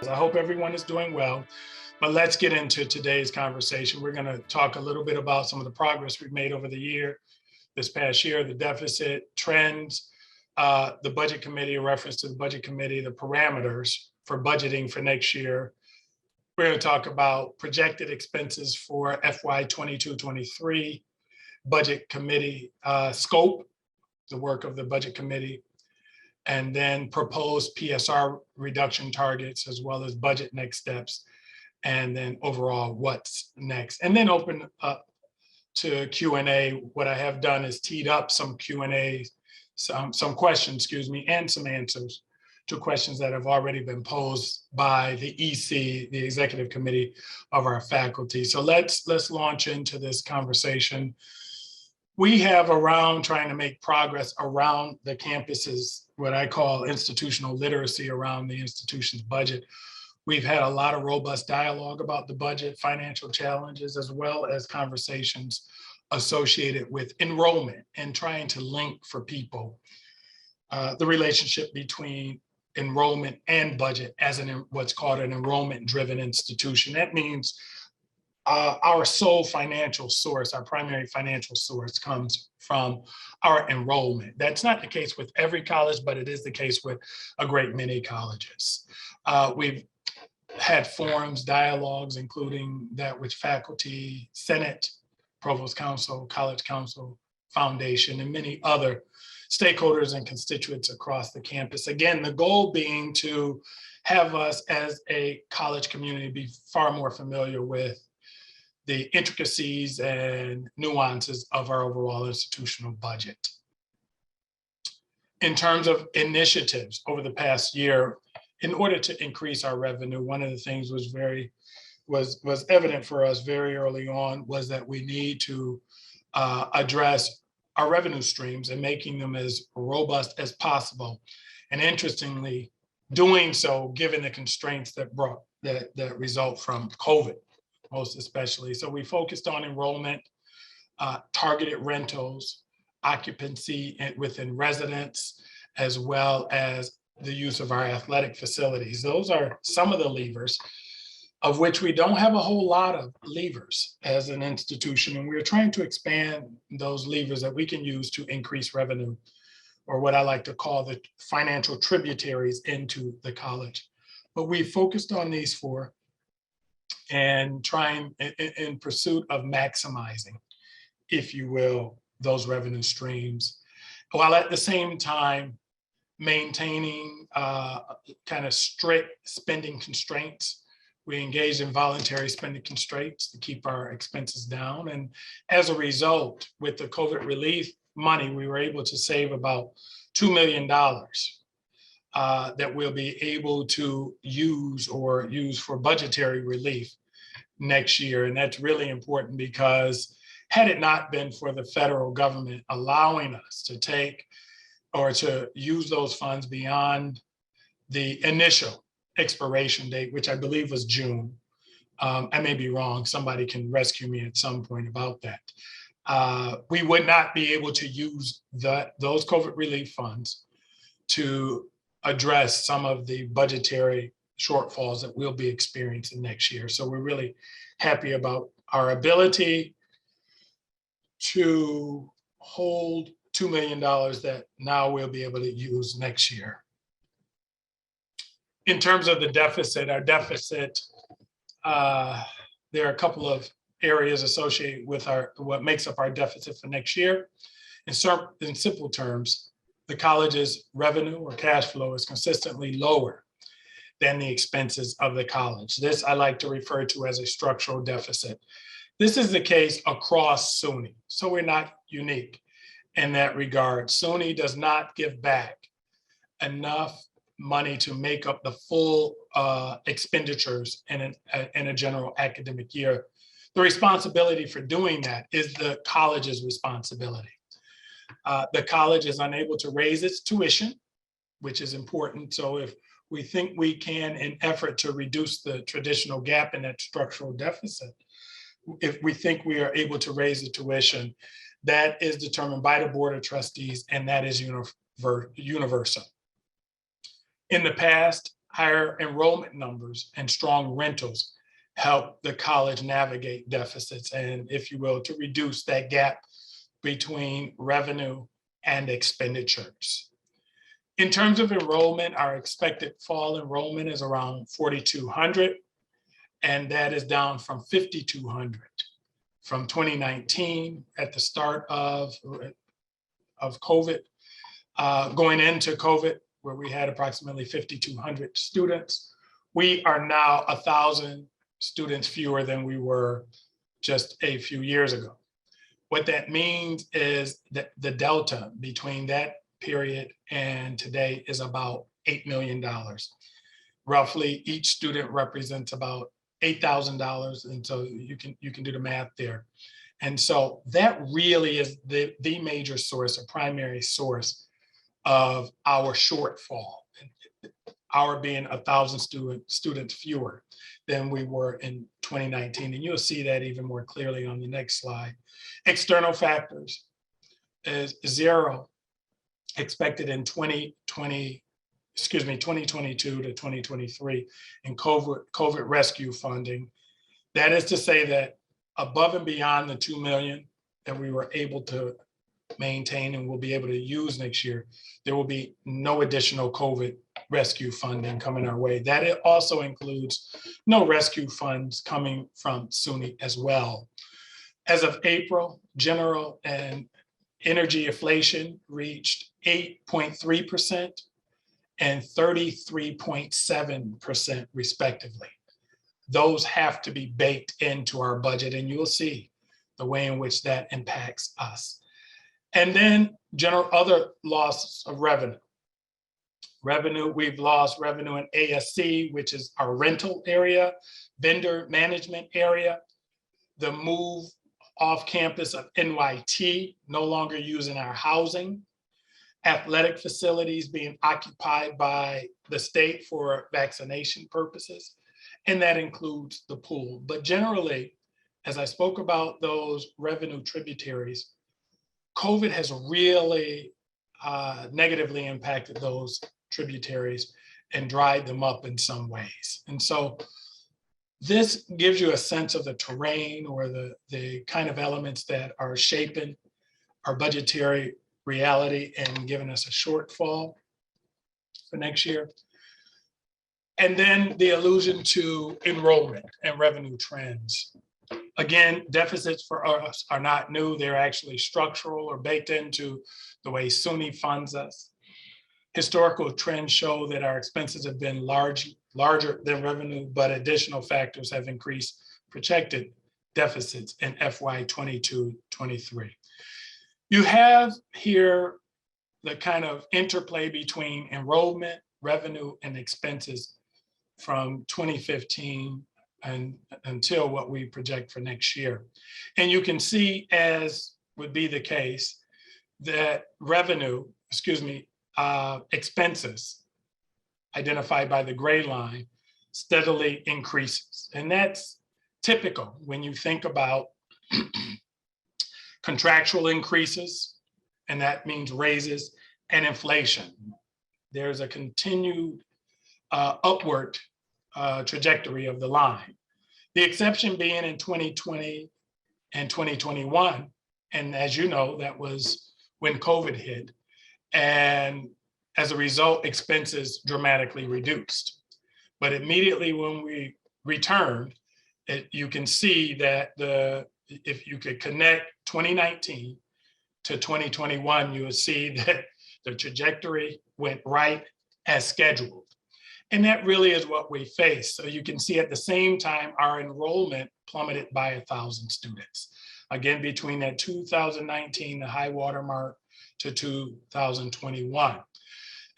I hope everyone is doing well, but let's get into today's conversation. We're going to talk a little bit about some of the progress we've made over this past year, the deficit trends, the budget committee, a reference to the budget committee, the parameters for budgeting for next year. We're going to talk about projected expenses for FY 22-23, budget committee scope, the work of the budget committee, and then proposed Psr reduction targets, as well as budget next steps, and then overall what's next. And then open up to Q&A. What I have done is teed up some Q&A, some questions, and some answers to questions that have already been posed by the EC, the executive committee of our faculty. So let's launch into this conversation. We have trying to make progress around the campus's, what I call institutional literacy around the institution's budget. We've had a lot of robust dialogue about the budget, financial challenges, as well as conversations associated with enrollment and trying to link for people the relationship between enrollment and budget as what's called an enrollment-driven institution. That means our sole financial source, our primary financial source, comes from our enrollment. That's not the case with every college, but it is the case with a great many colleges. We've had forums, dialogues, including that with faculty, Senate, Provost Council, College Council, Foundation, and many other stakeholders and constituents across the campus. Again, the goal being to have us as a college community be far more familiar with the intricacies and nuances of our overall institutional budget. In terms of initiatives over the past year, in order to increase our revenue, one of the things was evident for us very early on was that we need to address our revenue streams and making them as robust as possible. And interestingly, doing so given the constraints that result from COVID, most especially. So we focused on enrollment, targeted rentals, occupancy within residents, as well as the use of our athletic facilities. Those are some of the levers, of which we don't have a whole lot of levers as an institution. And we're trying to expand those levers that we can use to increase revenue, or what I like to call the financial tributaries into the college. But we focused on these four and trying in pursuit of maximizing, if you will, those revenue streams, while at the same time maintaining kind of strict spending constraints. We engaged in voluntary spending constraints to keep our expenses down. And as a result, with the COVID relief money, we were able to save about $2 million that we'll be able to use for budgetary relief next year. And that's really important because had it not been for the federal government allowing us to take or to use those funds beyond the initial expiration date, which I believe was June. I may be wrong. Somebody can rescue me at some point about that. We would not be able to use those COVID relief funds to address some of the budgetary shortfalls that we'll be experiencing next year. So we're really happy about our ability to hold $2 million that now we'll be able to use next year. In terms of the deficit, our deficit, there are a couple of areas associated with what makes up our deficit for next year. In simple terms, the college's revenue or cash flow is consistently lower than the expenses of the college. This I like to refer to as a structural deficit. This is the case across SUNY, so we're not unique in that regard. SUNY does not give back enough money to make up the full expenditures in a general academic year. The responsibility for doing that is the college's responsibility. The college is unable to raise its tuition, which is important. So if we think we can, in effort to reduce the traditional gap in that structural deficit, if we think we are able to raise the tuition, that is determined by the Board of Trustees, and that is universal. In the past, higher enrollment numbers and strong rentals help the college navigate deficits and, if you will, to reduce that gap between revenue and expenditures. In terms of enrollment, our expected fall enrollment is around 4,200, and that is down from 5,200 from 2019 at the start of COVID, going into COVID, where we had approximately 5,200 students. We are now 1,000 students fewer than we were just a few years ago. What that means is that the delta between that period and today is about $8 million. Roughly, each student represents about $8,000, and so you can do the math there. And so that really is the major source, a primary source of our shortfall, our being 1,000 students fewer than we were in 2019. And you'll see that even more clearly on the next slide. External factors is zero expected in 2022 to 2023 in COVID rescue funding. That is to say that above and beyond the 2 million that we were able to maintain and will be able to use next year, there will be no additional COVID rescue funding coming our way. That it also includes no rescue funds coming from SUNY as well. As of April, general and energy inflation reached 8.3% and 33.7% respectively. Those have to be baked into our budget, and you'll see the way in which that impacts us. And then general other loss of revenue. We've lost revenue in ASC, which is our rental area, vendor management area, the move off campus of NYT, no longer using our housing, athletic facilities being occupied by the state for vaccination purposes, and that includes the pool. But generally, as I spoke about those revenue tributaries, COVID has really negatively impacted those tributaries and dried them up in some ways. And so this gives you a sense of the terrain or the kind of elements that are shaping our budgetary reality and giving us a shortfall for next year. And then the allusion to enrollment and revenue trends. Again, deficits for us are not new. They're actually structural or baked into the way SUNY funds us. Historical trends show that our expenses have been larger than revenue, but additional factors have increased projected deficits in FY 22-23. You have here the kind of interplay between enrollment, revenue, and expenses from 2015 and until what we project for next year. And you can see, as would be the case, that expenses identified by the gray line steadily increases. And that's typical when you think about contractual increases, and that means raises, and inflation. There's a continued upward trajectory of the line. The exception being in 2020 and 2021. And as you know, that was when COVID hit. And as a result, expenses dramatically reduced. But immediately when we returned, you can see that if you could connect 2019 to 2021, you would see that the trajectory went right as scheduled. And that really is what we face. So you can see at the same time, our enrollment plummeted by 1,000 students. Again, between that 2019, the high water mark, to 2021.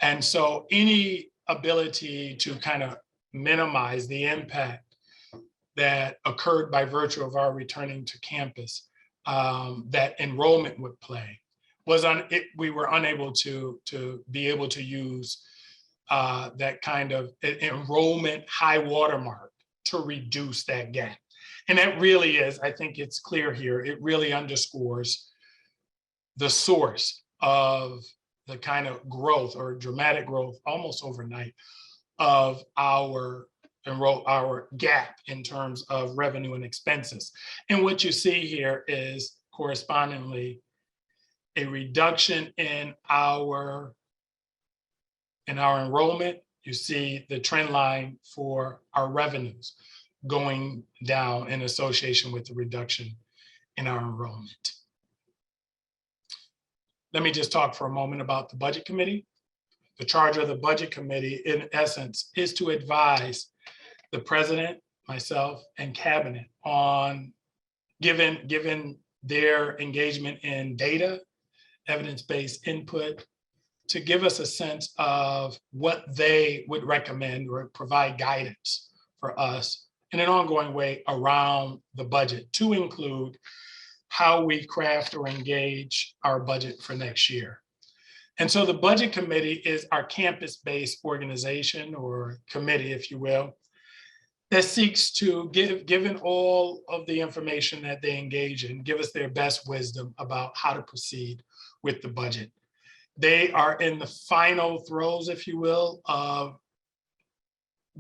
And so any ability to kind of minimize the impact that occurred by virtue of our returning to campus, that enrollment would play, we were unable to be able to use that kind of enrollment high watermark to reduce that gap. And that really is, I think it's clear here, it really underscores the source of the kind of growth or dramatic growth almost overnight of our gap in terms of revenue and expenses. And what you see here is correspondingly a reduction in our enrollment. You see the trend line for our revenues going down in association with the reduction in our enrollment. Let me just talk for a moment about the Budget Committee. The charge of the Budget Committee, in essence, is to advise the President, myself, and Cabinet on, given their engagement in data, evidence-based input, to give us a sense of what they would recommend or provide guidance for us in an ongoing way around the budget, to include how we craft or engage our budget for next year. And so the Budget Committee is our campus-based organization or committee, if you will, that seeks to given all of the information that they engage in, give us their best wisdom about how to proceed with the budget. They are in the final throes, if you will, of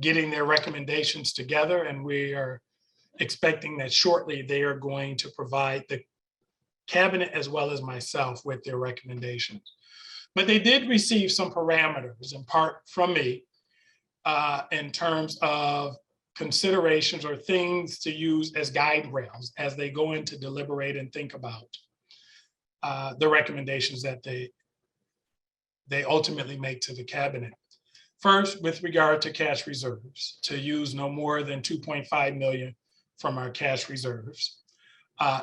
getting their recommendations together, and we are expecting that shortly they are going to provide the Cabinet as well as myself with their recommendations. But they did receive some parameters in part from me in terms of considerations or things to use as guide rails as they go in to deliberate and think about the recommendations that they ultimately make to the Cabinet. First, with regard to cash reserves, to use no more than 2.5 million from our cash reserves.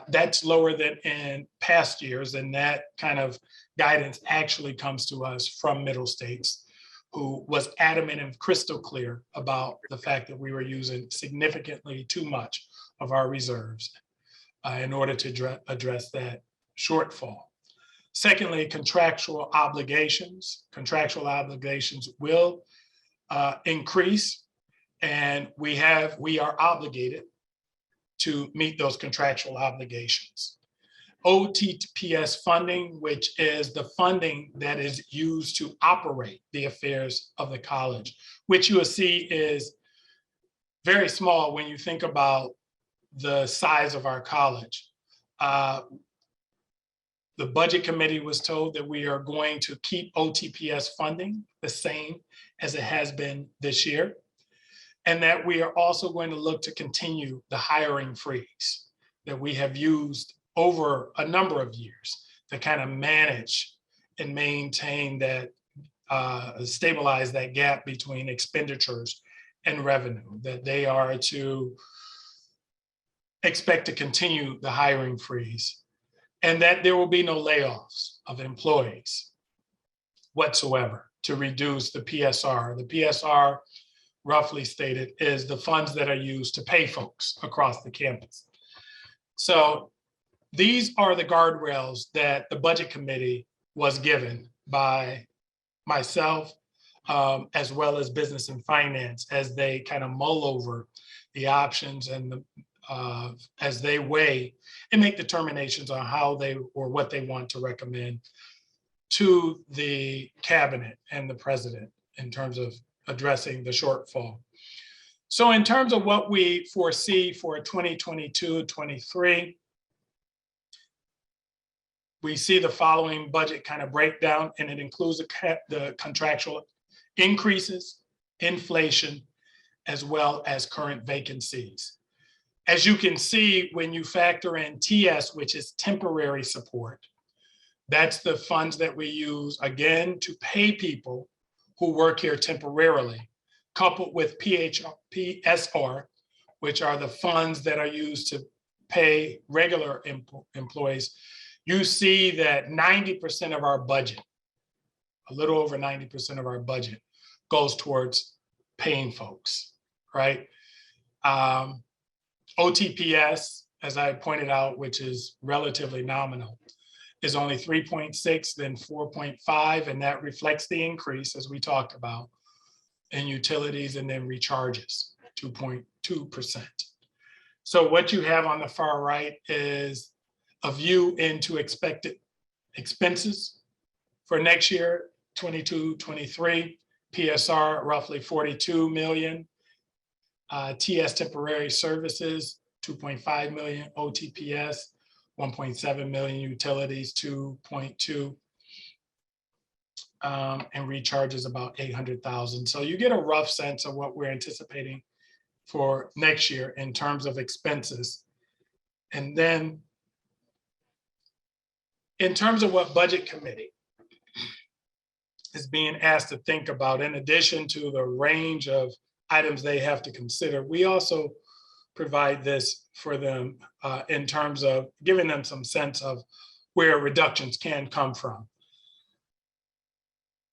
That's lower than in past years, and that kind of guidance actually comes to us from Middle States, who was adamant and crystal clear about the fact that we were using significantly too much of our reserves in order to address that shortfall. Secondly, contractual obligations. Contractual obligations will increase, and we are obligated to meet those contractual obligations. Ottps funding, which is the funding that is used to operate the affairs of the college, which you will see is very small when you think about the size of our college. The Budget Committee was told that we are going to keep Ottps funding the same as it has been this year, and that we are also going to look to continue the hiring freeze that we have used over a number of years to kind of manage and maintain that, stabilize that gap between expenditures and revenue, that they are to expect to continue the hiring freeze, and that there will be no layoffs of employees whatsoever to reduce the PSR. The PSR, roughly stated, is the funds that are used to pay folks across the campus. So these are the guardrails that the Budget Committee was given by myself, as well as Business and Finance, as they kind of mull over the options and as they weigh and make determinations on how they or what they want to recommend to the Cabinet and the President in terms of addressing the shortfall. So in terms of what we foresee for 2022-23, we see the following budget kind of breakdown, and it includes the contractual increases, inflation, as well as current vacancies. As you can see, when you factor in TS, which is temporary support, that's the funds that we use, again, to pay people who work here temporarily, coupled with Psr, which are the funds that are used to pay regular employees. You see that 90% of our budget, a little over 90% of our budget, goes towards paying folks, right? OTPS, as I pointed out, which is relatively nominal, is only 3.6, then 4.5, and that reflects the increase, as we talked about, in utilities, and then recharges, 2.2%. So what you have on the far right is a view into expected expenses for next year, 22-23, PSR roughly 42 million, TS temporary services 2.5 million, OTPS 1.7 million, utilities 2.2, and recharges about 800,000. So you get a rough sense of what we're anticipating for next year in terms of expenses. And then in terms of what Budget Committee is being asked to think about, in addition to the range of items they have to consider, we also provide this for them in terms of giving them some sense of where reductions can come from.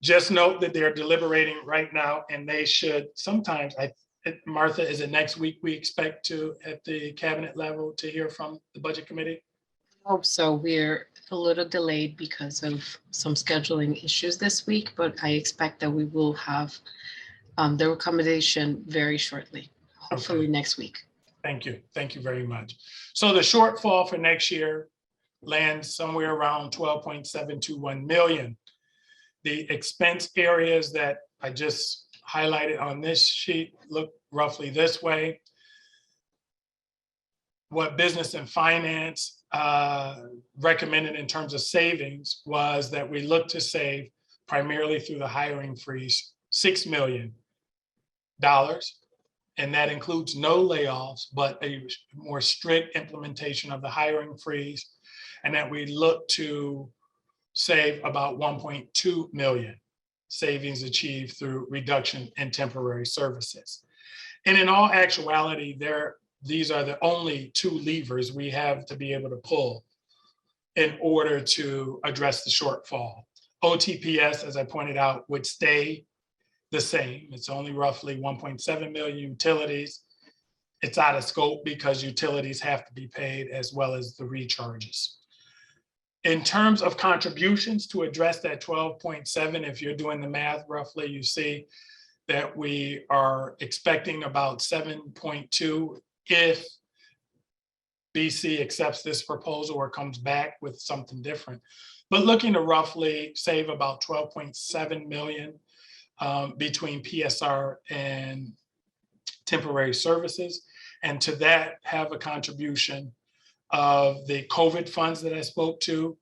Just note that they're deliberating right now, and they should sometimes, Martha, is it next week we expect to, at the cabinet level, to hear from the Budget Committee? Hope so. We're a little delayed because of some scheduling issues this week, but I expect that we will have the recommendation very shortly, hopefully next week. Thank you. Thank you very much. So the shortfall for next year lands somewhere around 12.721 million. The expense areas that I just highlighted on this sheet look roughly this way. What Business and Finance recommended in terms of savings was that we look to save primarily through the hiring freeze, $6 million. And that includes no layoffs, but a more strict implementation of the hiring freeze. And that we look to save about 1.2 million savings achieved through reduction in temporary services. And in all actuality, these are the only two levers we have to be able to pull in order to address the shortfall. OTPS, as I pointed out, would stay the same. It's only roughly 1.7 million. Utilities, it's out of scope because utilities have to be paid as well as the recharges. In terms of contributions to address that 12.7, if you're doing the math roughly, you see that we are expecting about 7.2 if BC accepts this proposal or comes back with something different. But looking to roughly save about 12.7 million between PSR and temporary services. And to that have a contribution of the COVID funds that I spoke to,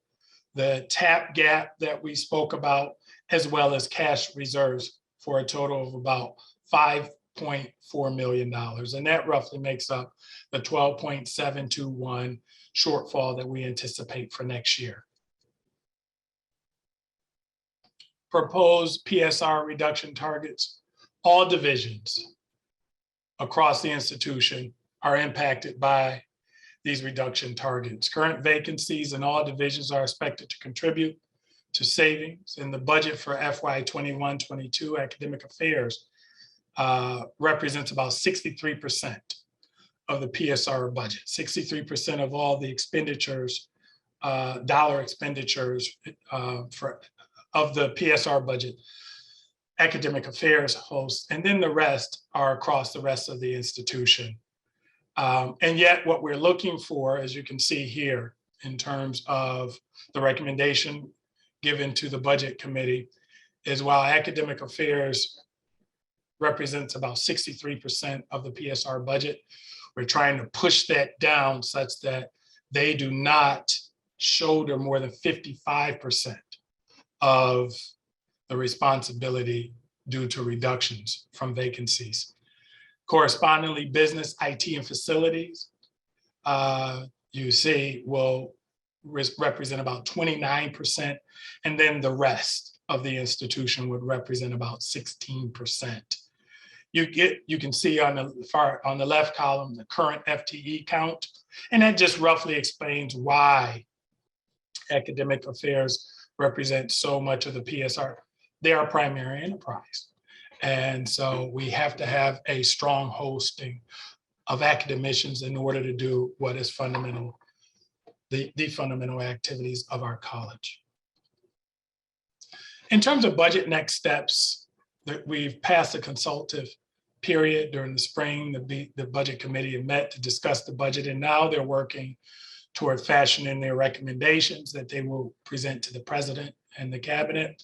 the TAP gap that we spoke about, as well as cash reserves for a total of about $5.4 million. And that roughly makes up the 12.721 shortfall that we anticipate for next year. Proposed PSR reduction targets. All divisions across the institution are impacted by these reduction targets. Current vacancies in all divisions are expected to contribute to savings. In the budget for FY 21-22, academic affairs represents about 63% of the PSR budget. 63% of all the expenditures, dollar expenditures of the PSR budget, academic affairs hosts, and then the rest are across the rest of the institution. And yet what we're looking for, as you can see here, in terms of the recommendation given to the Budget Committee, is while academic affairs represents about 63% of the PSR budget, we're trying to push that down such that they do not shoulder more than 55% of the responsibility due to reductions from vacancies. Correspondingly, business, IT, and facilities, you see, will represent about 29%, and then the rest of the institution would represent about 16%. You can see on the left column the current FTE count, and that just roughly explains why academic affairs represent so much of the PSR. They are primary enterprise. And so we have to have a strong hosting of academicians in order to do what is fundamental, the fundamental activities of our college. In terms of budget next steps, we've passed a consultative period during the spring. The Budget Committee met to discuss the budget, and now they're working toward fashioning their recommendations that they will present to the President and the Cabinet.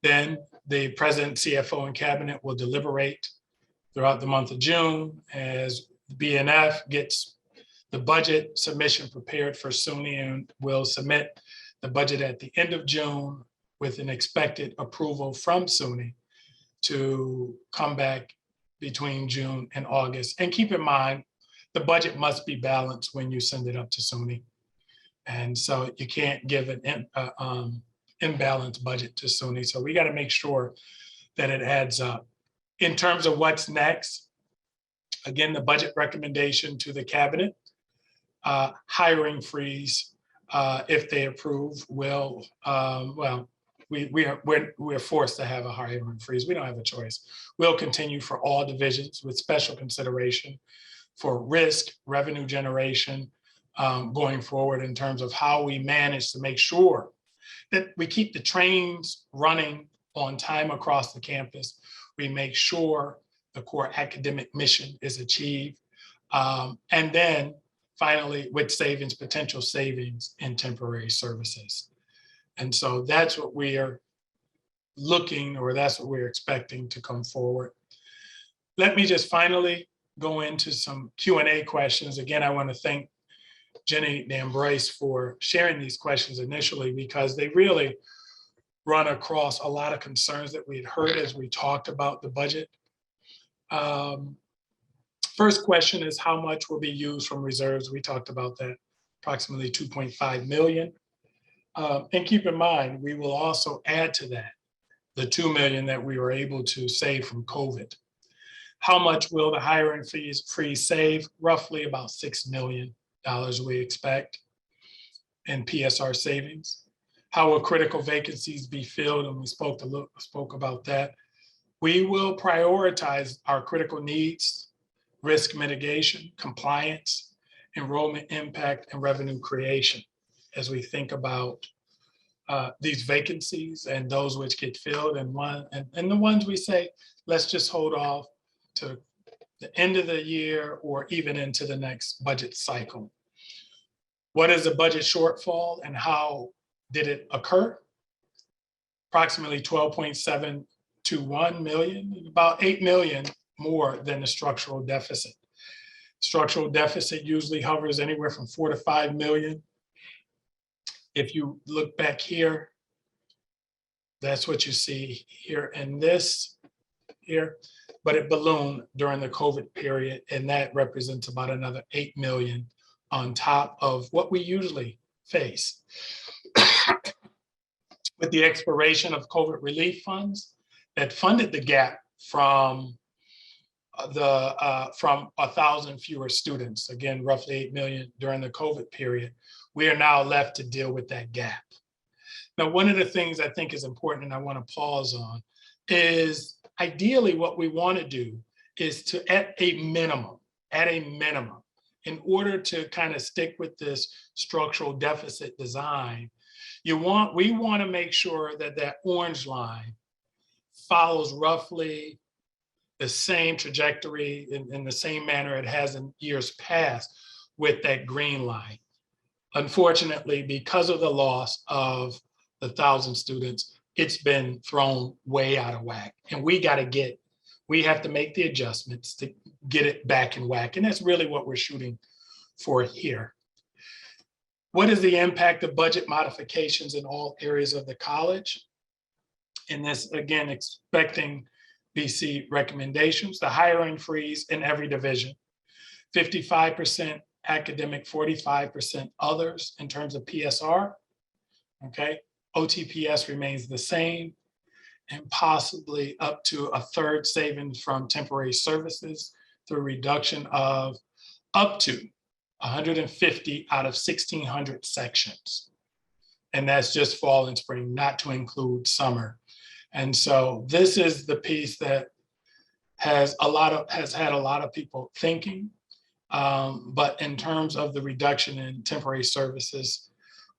Then the president, CFO, and cabinet will deliberate throughout the month of June as BNF gets the budget submission prepared for SUNY and will submit the budget at the end of June with an expected approval from SUNY to come back between June and August. And keep in mind, the budget must be balanced when you send it up to SUNY. And so you can't give an imbalanced budget to SUNY. So we got to make sure that it adds up. In terms of what's next, again, the budget recommendation to the cabinet, hiring freeze, if they approve, will, we're forced to have a hiring freeze. We don't have a choice. We'll continue for all divisions with special consideration for risk, revenue generation, going forward in terms of how we manage to make sure that we keep the trains running on time across the campus. We make sure the core academic mission is achieved. And then finally, with savings, potential savings in temporary services. And so that's what we are looking, or that's what we're expecting to come forward. Let me just finally go into some Q&A questions. Again, I want to thank Jenny D'Ambrose for sharing these questions initially, because they really run across a lot of concerns that we had heard as we talked about the budget. First question is, how much will be used from reserves? We talked about that, approximately 2.5 million. And keep in mind, we will also add to that the 2 million that we were able to save from COVID. How much will the hiring freeze save? Roughly about $6 million we expect in PSR savings. How will critical vacancies be filled? And we spoke about that. We will prioritize our critical needs, risk mitigation, compliance, enrollment impact, and revenue creation as we think about these vacancies and those which get filled, and the ones we say, let's just hold off to the end of the year or even into the next budget cycle. What is a budget shortfall and how did it occur? Approximately 12.721 million, about 8 million more than the structural deficit. Structural deficit usually hovers anywhere from 4 to 5 million. If you look back here, that's what you see here in this here, but it ballooned during the COVID period, and that represents about another 8 million on top of what we usually face. With the expiration of COVID relief funds that funded the gap from 1,000 fewer students, again, roughly 8 million during the COVID period, we are now left to deal with that gap. Now, one of the things I think is important, and I want to pause on, is ideally what we want to do is to, at a minimum, in order to kind of stick with this structural deficit design, we want to make sure that that orange line follows roughly the same trajectory in the same manner it has in years past with that green line. Unfortunately, because of the loss of the 1,000 students, it's been thrown way out of whack. And we have to make the adjustments to get it back in whack. And that's really what we're shooting for here. What is the impact of budget modifications in all areas of the college? And this, again, expecting BC recommendations, the hiring freeze in every division, 55% academic, 45% others in terms of PSR, okay? OTPS remains the same, and possibly up to a third savings from temporary services through reduction of up to 150 out of 1,600 sections. And that's just fall and spring, not to include summer. And so this is the piece that has had a lot of people thinking, but in terms of the reduction in temporary services,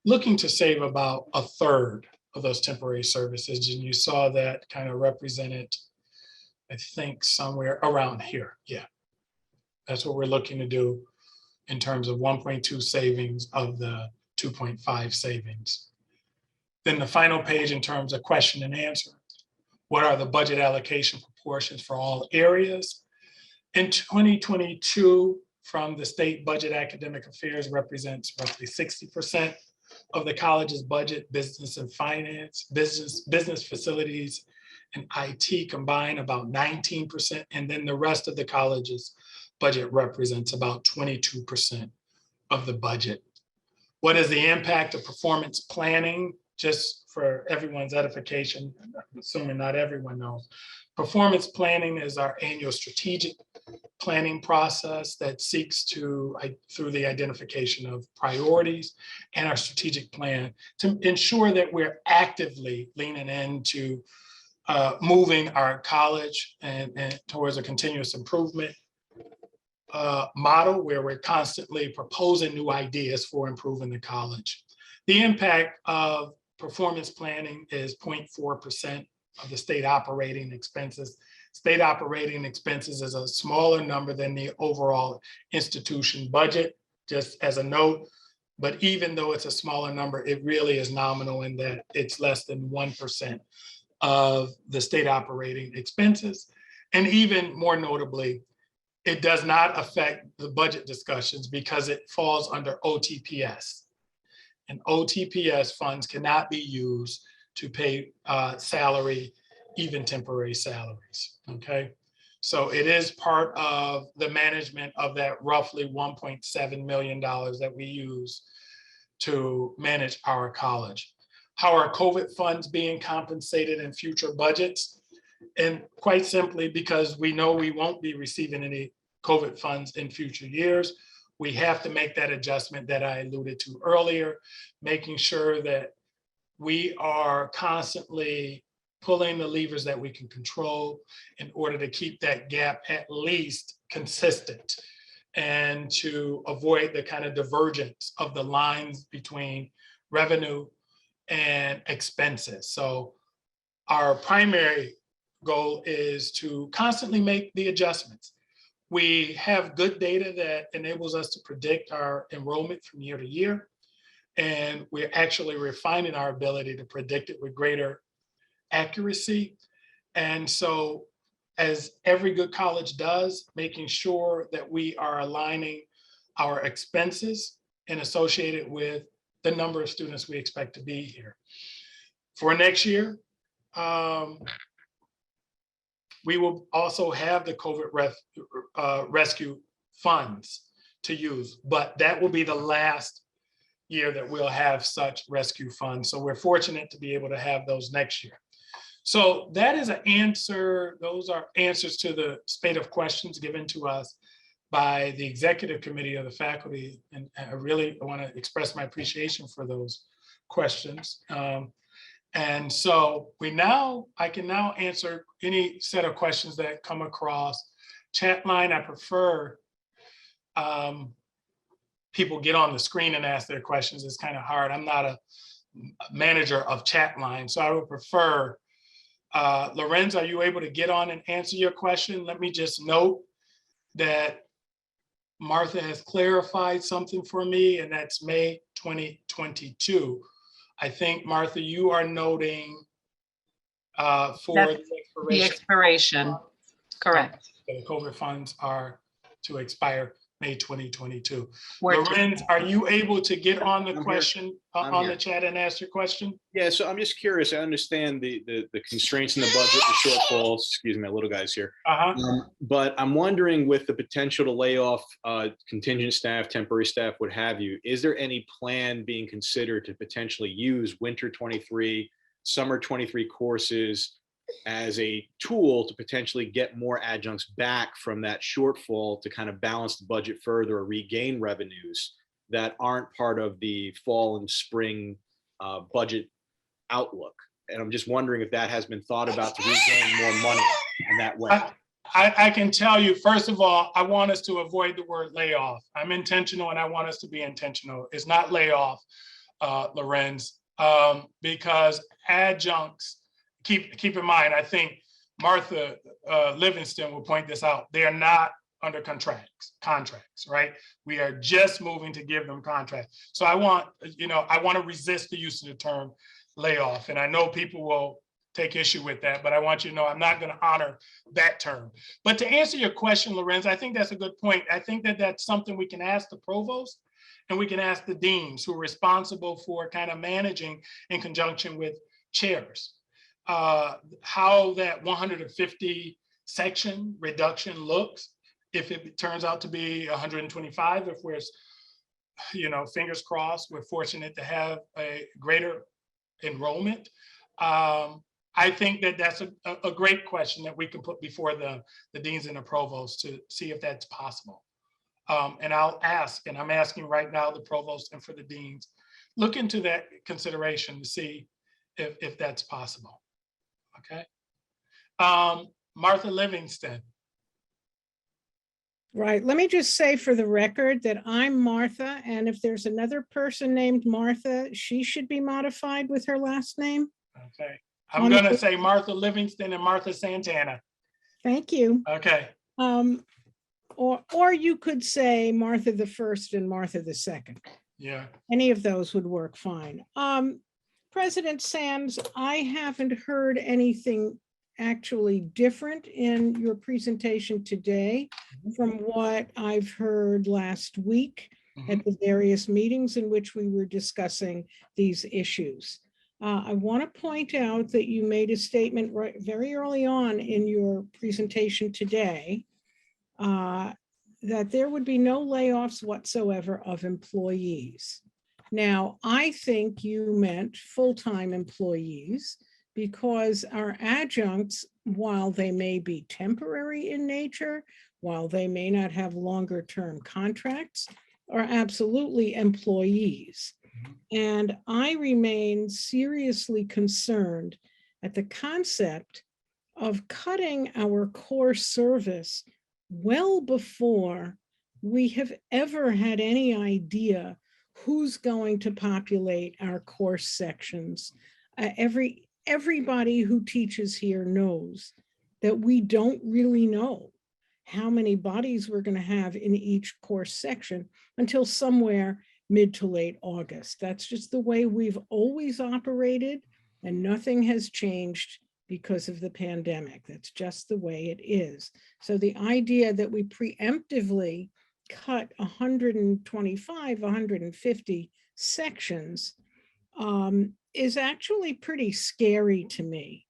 looking to save about a third of those temporary services. And you saw that kind of represented, I think, somewhere around here. Yeah, that's what we're looking to do in terms of 1.2 savings of the 2.5 savings. Then the final page in terms of question and answer. what are the budget allocation proportions for all areas. In 2022, from the state budget, academic affairs represents roughly 60% of the college's budget, business and finance, business facilities and IT combined about 19%. And then the rest of the college's budget represents about 22% of the budget. What is the impact of performance planning? Just for everyone's edification, I'm assuming not everyone knows. Performance planning is our annual strategic planning process that seeks to, through the identification of priorities and our strategic plan, to ensure that we're actively leaning into moving our college and towards a continuous improvement model where we're constantly proposing new ideas for improving the college. The impact of performance planning is 0.4% of the state operating expenses. State operating expenses is a smaller number than the overall institution budget, just as a note. But even though it's a smaller number, it really is nominal in that it's less than 1% of the state operating expenses. And even more notably, it does not affect the budget discussions because it falls under Ottps. And Ottps funds cannot be used to pay salary, even temporary salaries, okay? So it is part of the management of that roughly $1.7 million that we use to manage our college. How are COVID funds being compensated in future budgets? And quite simply, because we know we won't be receiving any COVID funds in future years, we have to make that adjustment that I alluded to earlier, making sure that we are constantly pulling the levers that we can control in order to keep that gap at least consistent and to avoid the kind of divergence of the lines between revenue and expenses. So our primary goal is to constantly make the adjustments. We have good data that enables us to predict our enrollment from year to year. And we're actually refining our ability to predict it with greater accuracy. And so, as every good college does, making sure that we are aligning our expenses and associated with the number of students we expect to be here. For next year, we will also have the COVID rescue funds to use, but that will be the last year that we'll have such rescue funds. So we're fortunate to be able to have those next year. So that is an answer. Those are answers to the spate of questions given to us by the executive committee of the faculty. And I really want to express my appreciation for those questions. And so I can now answer any set of questions that come across chat line. I prefer people get on the screen and ask their questions. It's kind of hard. I'm not a manager of chat line, so I would prefer, Lorenz, are you able to get on and answer your question? Let me just note that Martha has clarified something for me, and that's May 2022. I think, Martha, you are noting for the expiration. Correct. The COVID funds are to expire May 2022. Lorenz, are you able to get on the question on the chat and ask your question? Yeah, so I'm just curious. I understand the constraints in the budget, the shortfalls. Excuse me, my little guys here. But I'm wondering, with the potential to lay off contingent staff, temporary staff, what have you, is there any plan being considered to potentially use winter 23, summer 23 courses as a tool to potentially get more adjuncts back from that shortfall to kind of balance the budget further or regain revenues that aren't part of the fall and spring budget outlook? And I'm just wondering if that has been thought about to regain more money in that way. I can tell you, first of all, I want us to avoid the word layoff. I'm intentional and I want us to be intentional. It's not layoff, Lorenz, because adjuncts, keep in mind, I think Martha Livingston will point this out, they are not under contracts, right? We are just moving to give them contracts. So I want to resist the use of the term layoff. And I know people will take issue with that, but I want you to know I'm not going to honor that term. But to answer your question, Lorenz, I think that's a good point. I think that that's something we can ask the provost and we can ask the deans who are responsible for kind of managing in conjunction with chairs, how that 150 section reduction looks. If it turns out to be 125, if we're, fingers crossed, we're fortunate to have a greater enrollment. I think that that's a great question that we can put before the deans and the provost to see if that's possible. And I'll ask, and I'm asking right now, the provost and for the deans, look into that consideration to see if that's possible. Okay. Martha Livingston. Right. Let me just say for the record that I'm Martha, and if there's another person named Martha, she should be modified with her last name. Okay. I'm going to say Martha Livingston and Martha Santana. Thank you. Okay. Or you could say Martha the First and Martha the Second. Yeah. Any of those would work fine. President Sands, I haven't heard anything actually different in your presentation today from what I've heard last week at the various meetings in which we were discussing these issues. I want to point out that you made a statement very early on in your presentation today that there would be no layoffs whatsoever of employees. Now, I think you meant full-time employees, because our adjuncts, while they may be temporary in nature, while they may not have longer term contracts, are absolutely employees. And I remain seriously concerned at the concept of cutting our core service well before we have ever had any idea who's going to populate our course sections. Everybody who teaches here knows that we don't really know how many bodies we're going to have in each course section until somewhere mid to late August. That's just the way we've always operated, and nothing has changed because of the pandemic. That's just the way it is. So the idea that we preemptively cut 125, 150 sections is actually pretty scary to me.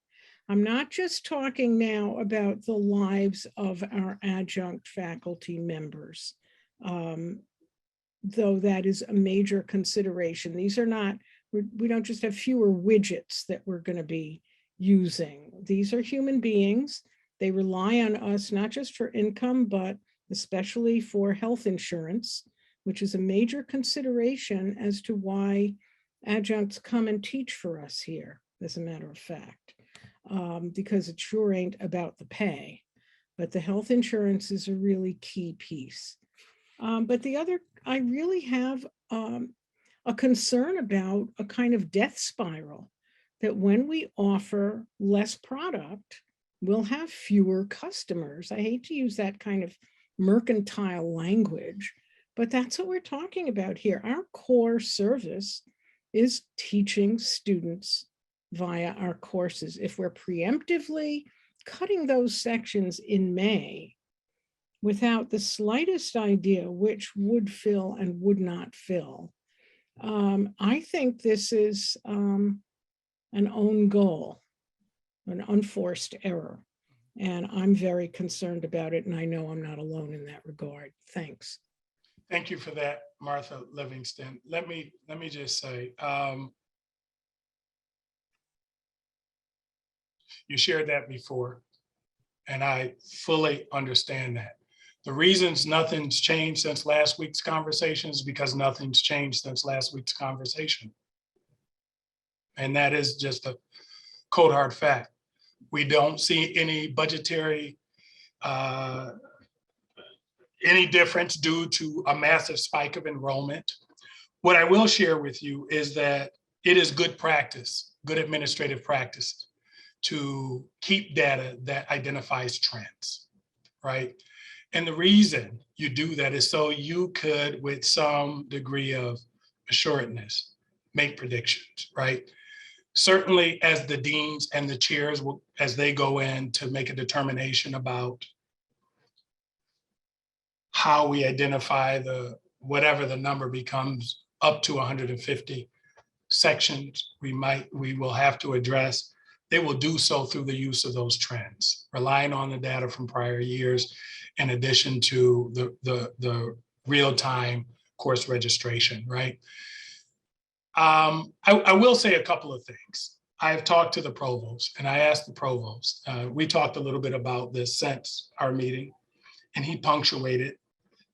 I'm not just talking now about the lives of our adjunct faculty members, though that is a major consideration. These are not, we don't just have fewer widgets that we're going to be using. These are human beings. They rely on us not just for income, but especially for health insurance, which is a major consideration as to why adjuncts come and teach for us here, as a matter of fact, because it sure ain't about the pay, but the health insurance is a really key piece. But the other, I really have a concern about a kind of death spiral, that when we offer less product, we'll have fewer customers. I hate to use that kind of mercantile language, but that's what we're talking about here. Our core service is teaching students via our courses. If we're preemptively cutting those sections in May without the slightest idea which would fill and would not fill, I think this is an own goal, an unforced error. And I'm very concerned about it, and I know I'm not alone in that regard. Thanks. Thank you for that, Martha Livingston. Let me just say, you shared that before, and I fully understand that. The reasons nothing's changed since last week's conversation is because nothing's changed since last week's conversation. And that is just a cold hard fact. We don't see any budgetary, any difference due to a massive spike of enrollment. What I will share with you is that it is good practice, good administrative practice, to keep data that identifies trends, right? And the reason you do that is so you could, with some degree of assuredness, make predictions, right? certainly as the deans and the chairs will, as they go in to make a determination about how we identify whatever the number becomes up to 150 sections we will have to address. They will do so through the use of those trends, relying on the data from prior years, in addition to the real-time course registration, right? I will say a couple of things. I've talked to the provost and I asked the provost, we talked a little bit about this since our meeting, and he punctuated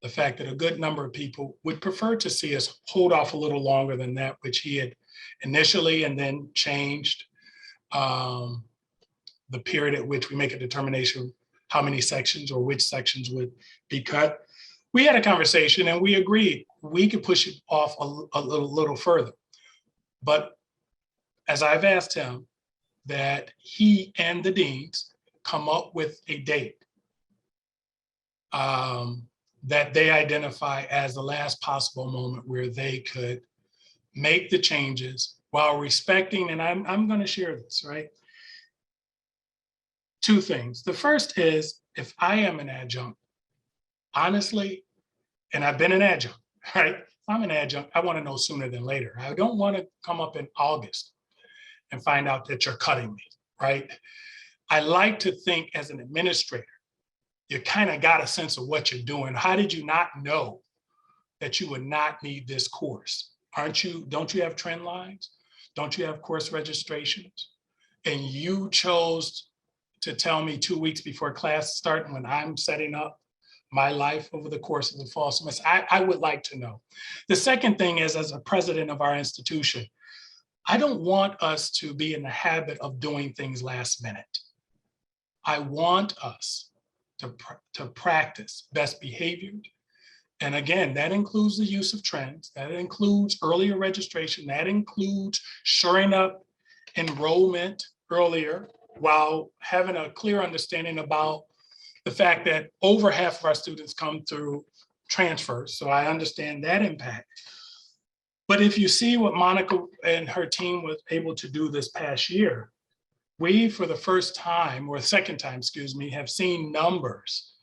the fact that a good number of people would prefer to see us hold off a little longer than that, which he had initially and then changed the period at which we make a determination how many sections or which sections would be cut. We had a conversation and we agreed we could push it off a little further. But as I've asked him, that he and the deans come up with a date that they identify as the last possible moment where they could make the changes while respecting, and I'm going to share this, right? Two things. The first is, if I am an adjunct, honestly, and I've been an adjunct, right? If I'm an adjunct, I want to know sooner than later. I don't want to come up in August and find out that you're cutting me, right? I like to think as an administrator, you kind of got a sense of what you're doing. How did you not know that you would not need this course? Don't you have trend lines? Don't you have course registrations? And you chose to tell me 2 weeks before class starting when I'm setting up my life over the course of the fall semester. I would like to know. The second thing is, as a president of our institution, I don't want us to be in the habit of doing things last minute. I want us to practice best behavior. And again, that includes the use of trends, that includes earlier registration, that includes shoring up enrollment earlier while having a clear understanding about the fact that over half of our students come through transfers. So I understand that impact. But if you see what Monica and her team was able to do this past year, we, for the first time, or second time, excuse me, have seen numbers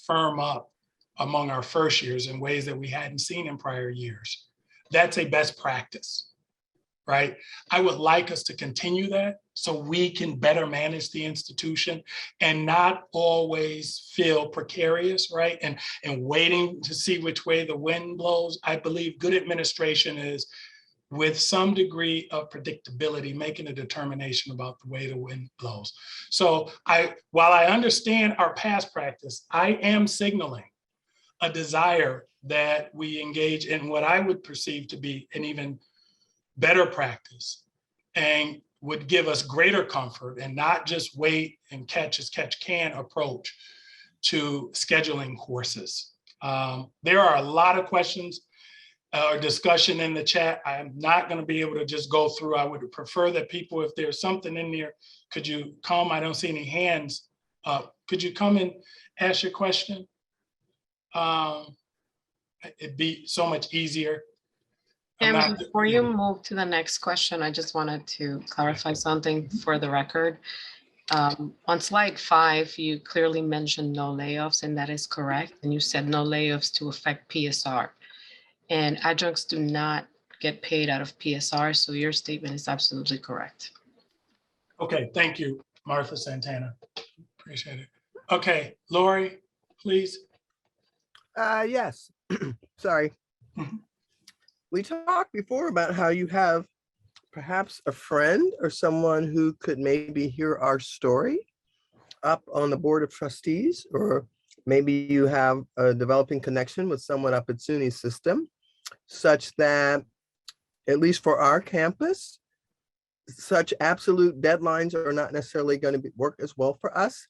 firm up among our first years in ways that we hadn't seen in prior years. That's a best practice, right? I would like us to continue that so we can better manage the institution and not always feel precarious, right? And waiting to see which way the wind blows. I believe good administration is, with some degree of predictability, making a determination about the way the wind blows. So while I understand our past practice, I am signaling a desire that we engage in what I would perceive to be an even better practice and would give us greater comfort and not just wait and catch as catch can approach to scheduling courses. There are a lot of questions or discussion in the chat. I'm not going to be able to just go through. I would prefer that people, if there's something in there, could you come? I don't see any hands up. Could you come and ask your question? It'd be so much easier. And before you move to the next question, I just wanted to clarify something for the record. On slide 5, you clearly mentioned no layoffs, and that is correct. And you said no layoffs to affect PSR. And adjuncts do not get paid out of PSR, so your statement is absolutely correct. Okay, thank you, Martha Santana. Appreciate it. Okay, Lori, please. Yes, sorry. Mhm. We talked before about how you have perhaps a friend or someone who could maybe hear our story up on the Board of Trustees, or maybe you have a developing connection with someone up at SUNY system, such that, at least for our campus, such absolute deadlines are not necessarily going to work as well for us.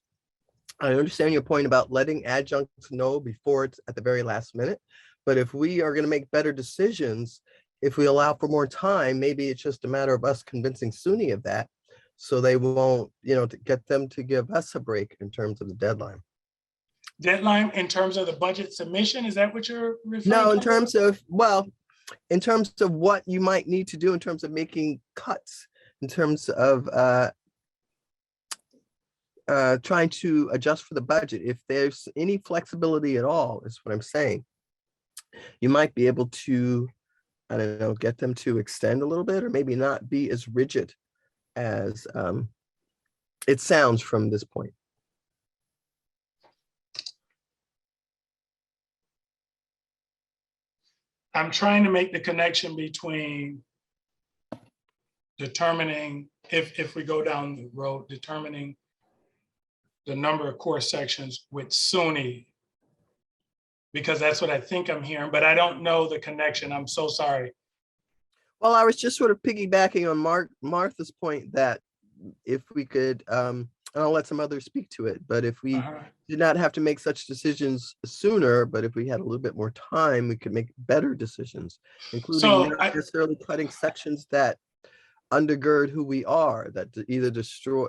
I understand your point about letting adjuncts know before it's at the very last minute, but if we are going to make better decisions, if we allow for more time, maybe it's just a matter of us convincing SUNY of that, so they won't, to get them to give us a break in terms of the deadline. Deadline in terms of the budget submission, is that what you're referring to? No, in terms of what you might need to do in terms of making cuts in terms of trying to adjust for the budget. If there's any flexibility at all, is what I'm saying. You might be able to, I don't know, get them to extend a little bit, or maybe not be as rigid as it sounds from this point. I'm trying to make the connection between determining, if we go down the road, determining the number of course sections with SUNY, because that's what I think I'm hearing, but I don't know the connection. I'm so sorry. Well, I was just sort of piggybacking on Martha's point that if we could, and I'll let some others speak to it, but if we did not have to make such decisions sooner, but if we had a little bit more time, we could make better decisions, including not necessarily cutting sections that undergird who we are, that either destroy,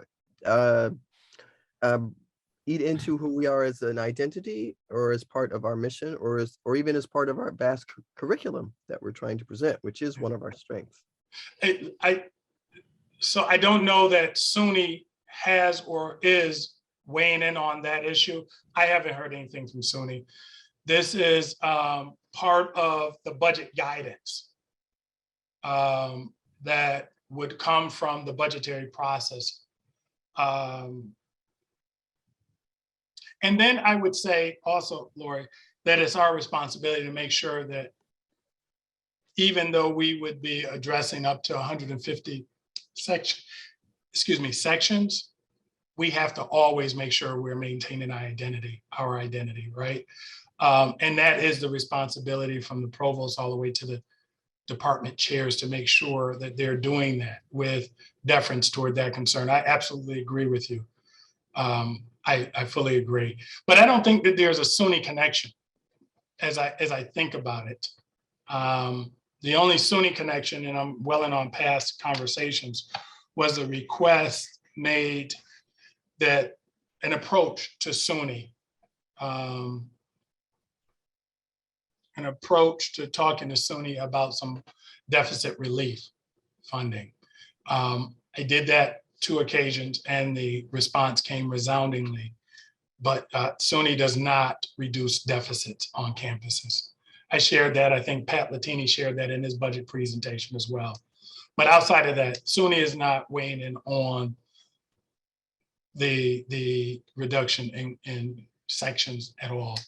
eat into who we are as an identity, or as part of our mission, or even as part of our vast curriculum that we're trying to present, which is one of our strengths. So I don't know that SUNY has or is weighing in on that issue. I haven't heard anything from SUNY. This is part of the budget guidance that would come from the budgetary process. And then I would say also, Lori, that it's our responsibility to make sure that even though we would be addressing up to 150 sections, we have to always make sure we're maintaining our identity, right? And that is the responsibility from the provost all the way to the department chairs, to make sure that they're doing that with deference toward that concern. I absolutely agree with you. I fully agree, but I don't think that there's a SUNY connection as I think about it. The only SUNY connection, and I'm well in on past conversations, was a request made that an approach to SUNY, an approach to talking to SUNY about some deficit relief funding. I did that 2 occasions and the response came resoundingly, but SUNY does not reduce deficits on campuses. I shared that. I think Pat Latini shared that in his budget presentation as well. But outside of that, SUNY is not weighing in on the reduction in sections at all.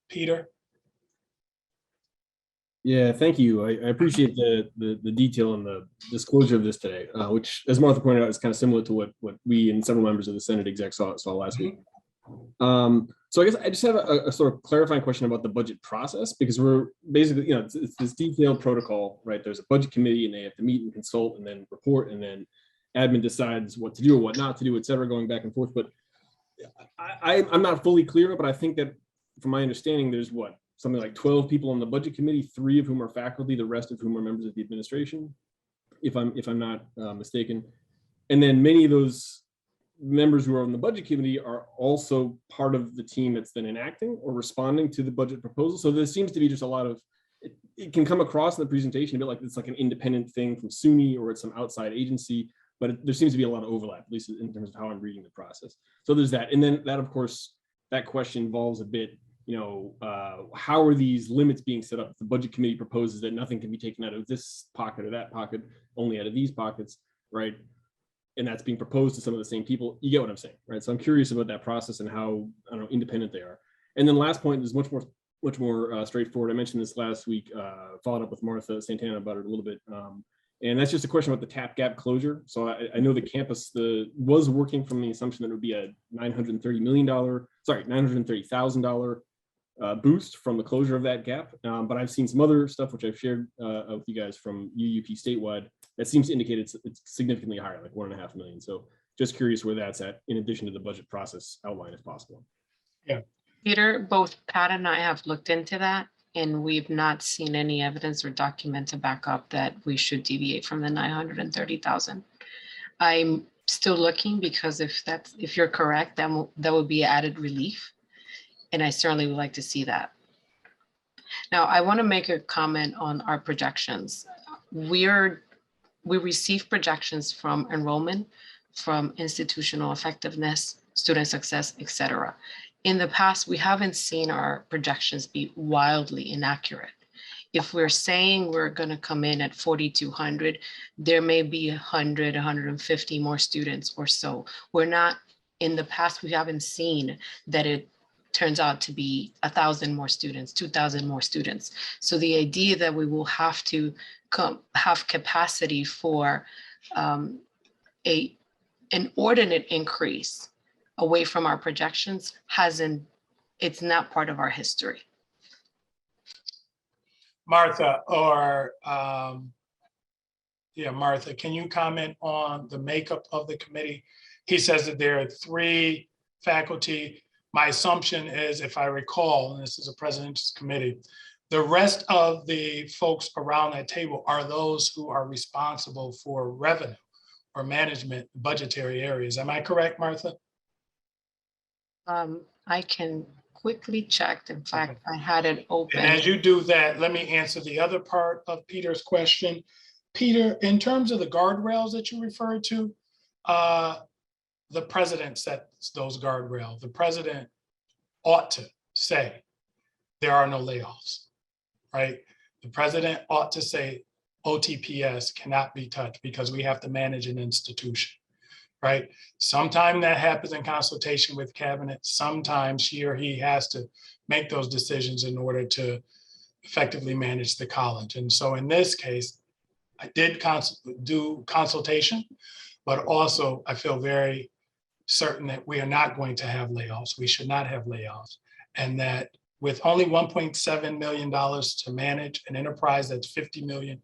Peter? Yeah, thank you. I appreciate the detail and the disclosure of this today, which, as Martha pointed out, is kind of similar to what we and several members of the Senate exec saw last week. So I guess I just have a sort of clarifying question about the budget process, because we're basically, it's this detailed protocol, right? There's a budget committee and they have to meet and consult and then report, and then admin decides what to do or what not to do, et cetera, going back and forth. But I'm not fully clear, but I think that from my understanding, there's something like 12 people on the budget committee, 3 of whom are faculty, the rest of whom are members of the administration, if I'm not mistaken. And then many of those members who are on the budget committee are also part of the team that's then enacting or responding to the budget proposal. So there seems to be just a lot of, it can come across in the presentation a bit like it's like an independent thing from SUNY or it's some outside agency, but there seems to be a lot of overlap, at least in terms of how I'm reading the process. So there's that. And then that, of course, that question involves a bit, how are these limits being set up? If the budget committee proposes that nothing can be taken out of this pocket or that pocket, only out of these pockets, right? And that's being proposed to some of the same people. You get what I'm saying, right? So I'm curious about that process and how, I don't know, independent they are. And then last point is much more straightforward. I mentioned this last week, followed up with Martha Santana about it a little bit. And that's just a question about the tap gap closure. So I know the campus was working from the assumption that it would be a $930,000 boost from the closure of that gap. But I've seen some other stuff, which I've shared with you guys from UUP statewide, that seems to indicate it's significantly higher, like $1.5 million. So just curious where that's at, in addition to the budget process outline, if possible. Yeah. Peter, both Pat and I have looked into that, and we've not seen any evidence or document to back up that we should deviate from the 930,000. I'm still looking, because if you're correct, then that would be added relief. And I certainly would like to see that. Now, I want to make a comment on our projections. We're we receive projections from enrollment, from institutional effectiveness, student success, et cetera. In the past, we haven't seen our projections be wildly inaccurate. If we're saying we're going to come in at 4,200, there may be 100, 150 more students or so. We're not, in the past, we haven't seen that it turns out to be 1,000 more students, 2,000 more students. So the idea that we will have to have capacity for an inordinate increase away from our projections it's not part of our history. Martha, Martha, can you comment on the makeup of the committee? He says that there are 3 faculty. My assumption is, if I recall, and this is a president's committee, the rest of the folks around that table are those who are responsible for revenue or management budgetary areas. Am I correct, Martha? I can quickly check. In fact, I had it open. And as you do that, let me answer the other part of Peter's question. Peter, in terms of the guardrails that you referred to, the president sets those guardrails. The president ought to say there are no layoffs, right? The president ought to say OTPS cannot be touched because we have to manage an institution, right? Sometimes that happens in consultation with cabinet. Sometimes she or he has to make those decisions in order to effectively manage the college. And so in this case, I did do consultation, but also I feel very certain that we are not going to have layoffs. We should not have layoffs. And that with only $1.7 million to manage an enterprise that's $50 million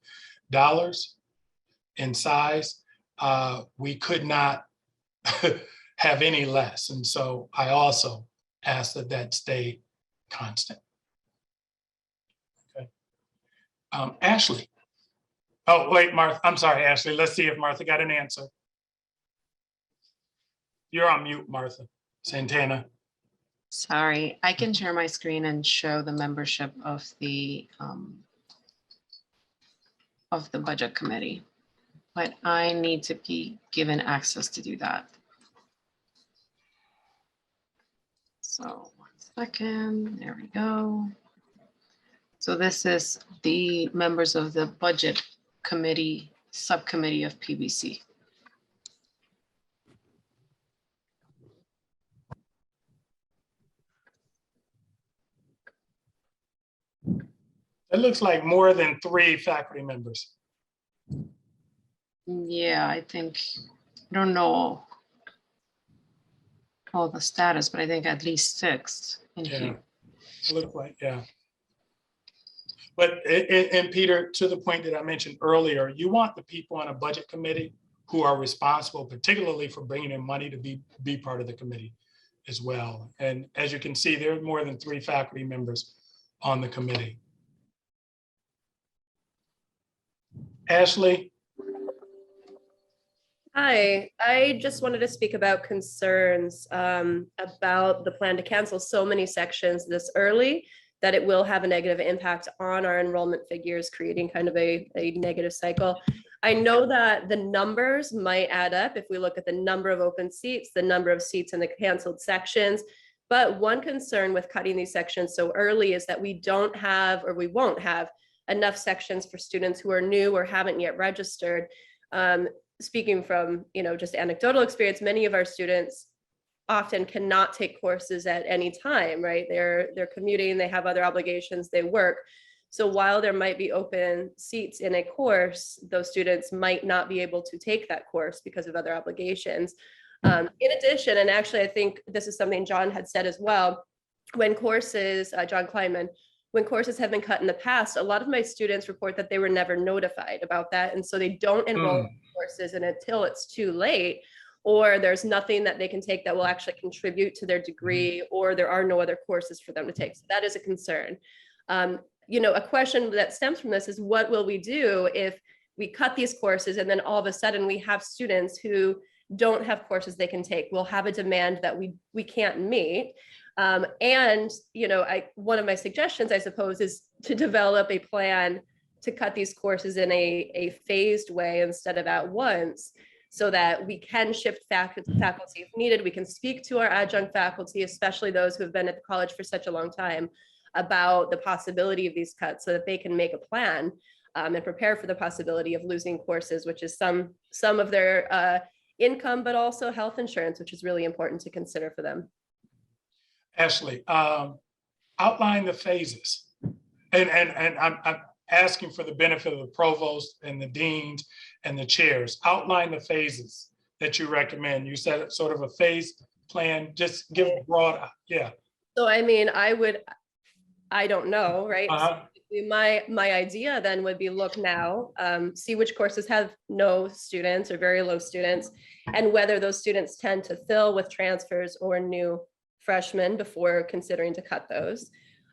in size, we could not have any less. And so I also ask that that stay constant. Okay. Ashley. Oh, wait, Martha. I'm sorry, Ashley. Let's see if Martha got an answer. You're on mute, Martha Santana. Sorry, I can share my screen and show the membership of the budget committee, but I need to be given access to do that. So 1 second, there we go. So this is the members of the budget committee, subcommittee of PBC. It looks like more than 3 faculty members. Yeah, I think, I don't know all the status, but I think at least 6 in here. It looked like, yeah. But, and Peter, to the point that I mentioned earlier, you want the people on a budget committee who are responsible, particularly for bringing in money to be part of the committee as well. And as you can see, there are more than 3 faculty members on the committee. Ashley? Hi, I just wanted to speak about concerns about the plan to cancel so many sections this early that it will have a negative impact on our enrollment figures, creating kind of a negative cycle. I know that the numbers might add up if we look at the number of open seats, the number of seats in the canceled sections. But one concern with cutting these sections so early is that we don't have, or we won't have, enough sections for students who are new or haven't yet registered. Speaking from, just anecdotal experience, many of our students often cannot take courses at any time, right? They're commuting, they have other obligations, they work. So while there might be open seats in a course, those students might not be able to take that course because of other obligations. In addition, and actually I think this is something John had said as well, when courses, John Kleinman, when courses have been cut in the past, a lot of my students report that they were never notified about that. And so they don't enroll in courses until it's too late, or there's nothing that they can take that will actually contribute to their degree, or there are no other courses for them to take. So that is a concern. A question that stems from this is, what will we do if we cut these courses and then all of a sudden we have students who don't have courses they can take? We'll have a demand that we can't meet. One of my suggestions, I suppose, is to develop a plan to cut these courses in a phased way instead of at once, so that we can shift faculty if needed. We can speak to our adjunct faculty, especially those who have been at the college for such a long time, about the possibility of these cuts so that they can make a plan and prepare for the possibility of losing courses, which is some of their income, but also health insurance, which is really important to consider for them. Ashley, outline the phases. And I'm asking for the benefit of the provost and the deans and the chairs. Outline the phases that you recommend. You said sort of a phase plan, just give a broad, yeah. So I mean, I don't know, right? So my idea then would be look now, see which courses have no students or very low students, and whether those students tend to fill with transfers or new freshmen before considering to cut those.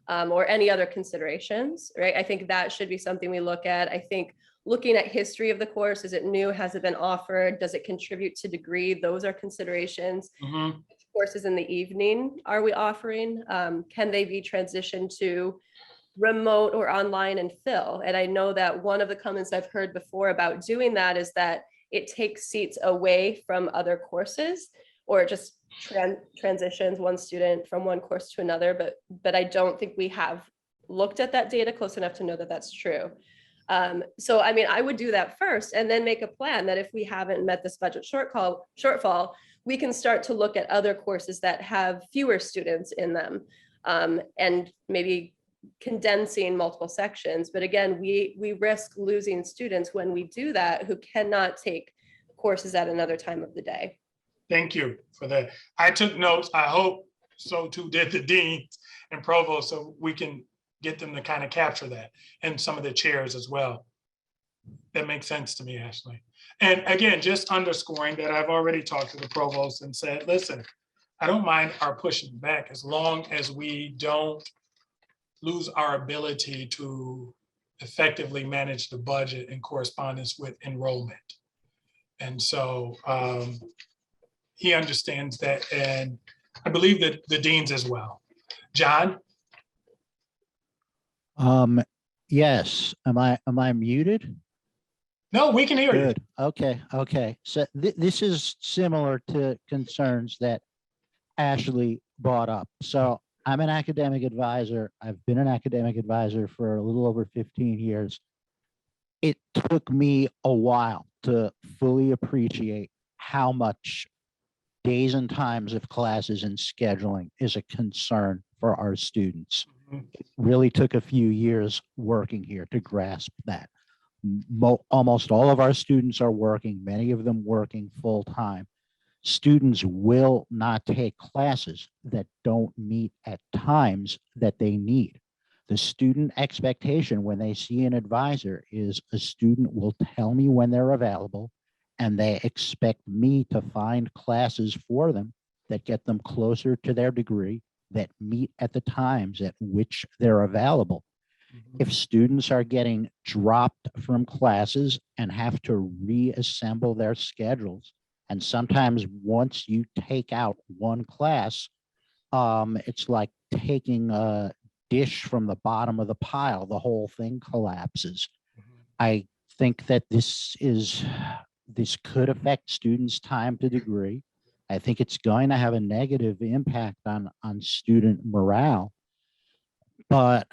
Or any other considerations, right? I think that should be something we look at. I think looking at history of the course, is it new? Has it been offered? Does it contribute to degree? Those are considerations. Which courses in the evening are we offering? Can they be transitioned to remote or online and fill? And I know that one of the comments I've heard before about doing that is that it takes seats away from other courses, or just transitions one student from one course to another, but I don't think we have looked at that data close enough to know that that's true. So I mean, I would do that first and then make a plan that if we haven't met this budget shortfall, we can start to look at other courses that have fewer students in them, and maybe condensing multiple sections. But again, we risk losing students when we do that, who cannot take courses at another time of the day. Thank you for that. I took notes. I hope so too did the deans and provost, so we can get them to kind of capture that, and some of the chairs as well. That makes sense to me, Ashley. And again, just underscoring that I've already talked to the provost and said, listen, I don't mind our pushing back as long as we don't lose our ability to effectively manage the budget in correspondence with enrollment. And so he understands that, and I believe that the deans as well. John? Yes. Am I muted? No, we can hear you. Good. Okay. So this is similar to concerns that Ashley brought up. So I'm an academic advisor. I've been an academic advisor for a little over 15 years. It took me a while to fully appreciate how much days and times of classes and scheduling is a concern for our students. It really took a few years working here to grasp that. Almost all of our students are working, many of them working full time. Students will not take classes that don't meet at times that they need. The student expectation when they see an advisor is a student will tell me when they're available, and they expect me to find classes for them that get them closer to their degree, that meet at the times at which they're available. If students are getting dropped from classes and have to reassemble their schedules, and sometimes once you take out one class, it's like taking a dish from the bottom of the pile, the whole thing collapses. I think that this could affect students' time to degree. I think it's going to have a negative impact on student morale. But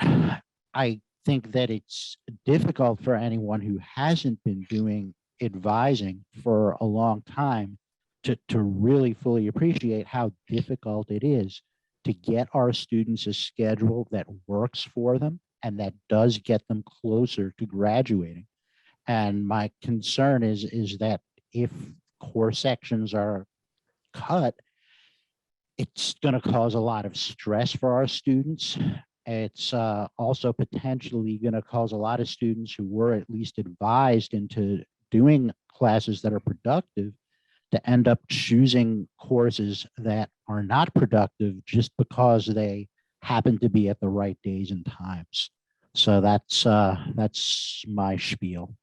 I think that it's difficult for anyone who hasn't been doing advising for a long time to really fully appreciate how difficult it is to get our students a schedule that works for them and that does get them closer to graduating. And my concern is that if core sections are cut, it's going to cause a lot of stress for our students. It's also potentially going to cause a lot of students who were at least advised into doing classes that are productive to end up choosing courses that are not productive just because they happen to be at the right days and times. So that's my spiel.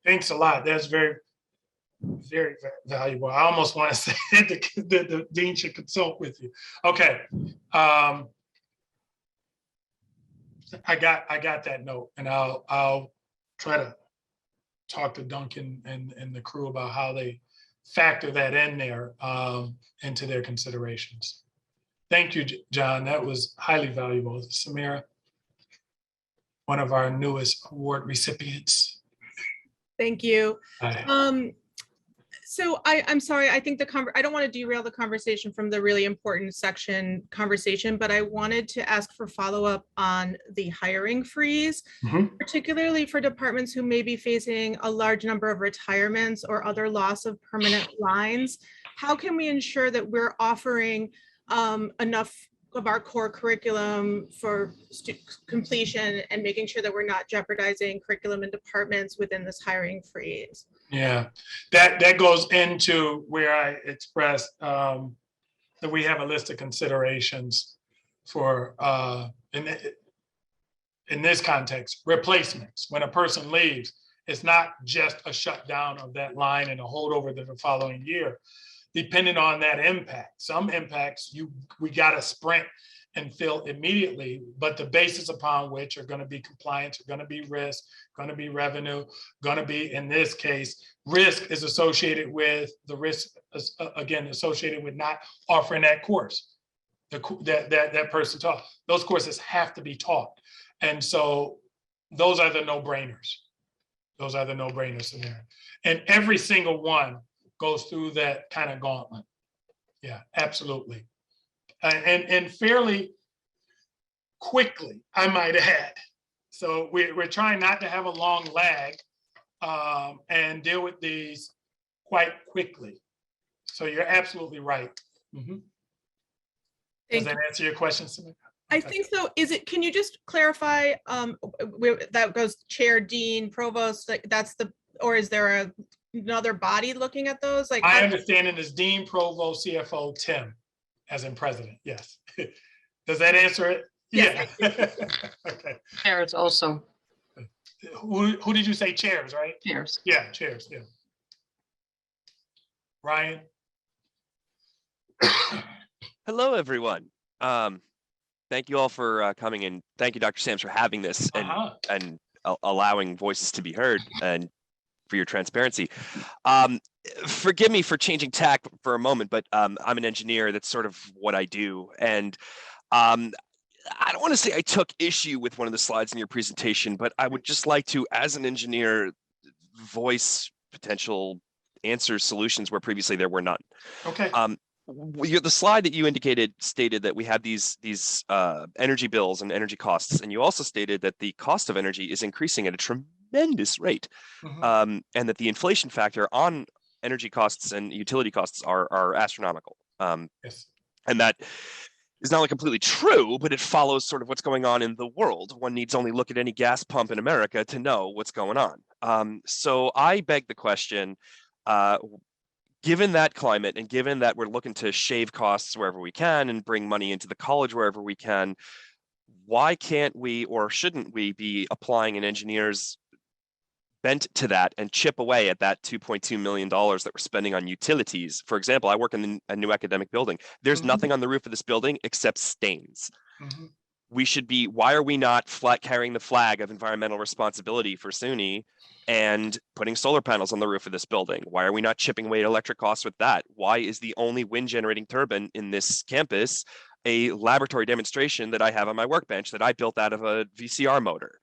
Thanks a lot. That's very, very valuable. I almost want to say that the dean should consult with you. Okay. I got that note, and I'll try to talk to Duncan and the crew about how they factor that in there into their considerations. Thank you, John. That was highly valuable. Samira, one of our newest award recipients. Thank you. Hi. So I'm sorry, I think I don't want to derail the conversation from the really important section conversation, but I wanted to ask for follow-up on the hiring freeze, particularly for departments who may be facing a large number of retirements or other loss of permanent lines. How can we ensure that we're offering enough of our core curriculum for completion and making sure that we're not jeopardizing curriculum and departments within this hiring freeze? Yeah, that goes into where I expressed that we have a list of considerations for in this context, replacements. When a person leaves, it's not just a shutdown of that line and a holdover to the following year. Depending on that impact, some impacts we got to sprint and fill immediately, but the basis upon which are going to be compliance, are going to be risk, going to be revenue, going to be, in this case, risk is associated with the risk, again, associated with not offering that course, that person taught. Those courses have to be taught. And so those are the no-brainers. Those are the no-brainers in there. And every single one goes through that kind of gauntlet. Yeah, absolutely. And fairly quickly, I might add. So we're trying not to have a long lag and deal with these quite quickly. So you're absolutely right. Does that answer your question, Samantha? I think so. Can you just clarify, that goes chair, dean, provost, like or is there another body looking at those? Like, my understanding is dean, provost, CFO, Tim, as in president. Yes. Does that answer it? Yes, Yeah. Okay. Chairs also. Who did you say? Chairs, right? Chairs. Yeah, chairs. Yeah. Ryan. Hello, everyone. Thank you all for coming, and thank you, Dr. Sams, for having this and allowing voices to be heard and for your transparency. Forgive me for changing tack for a moment, but I'm an engineer. That's sort of what I do. And I don't want to say I took issue with one of the slides in your presentation, but I would just like to, as an engineer, voice potential answers, solutions where previously there were none. Okay. The slide that you indicated stated that we have these energy bills and energy costs, and you also stated that the cost of energy is increasing at a tremendous rate, and that the inflation factor on energy costs and utility costs are astronomical. Yes. And that is not only completely true, but it follows sort of what's going on in the world. One needs only look at any gas pump in America to know what's going on. So I beg the question, given that climate and given that we're looking to shave costs wherever we can and bring money into the college wherever we can, why can't we or shouldn't we be applying an engineer's bent to that and chip away at that $2.2 million that we're spending on utilities? For example, I work in a new academic building. There's nothing on the roof of this building except stains. We should be, why are we not carrying the flag of environmental responsibility for SUNY and putting solar panels on the roof of this building? Why are we not chipping away at electric costs with that? Why is the only wind generating turbine in this campus a laboratory demonstration that I have on my workbench that I built out of a VCR motor?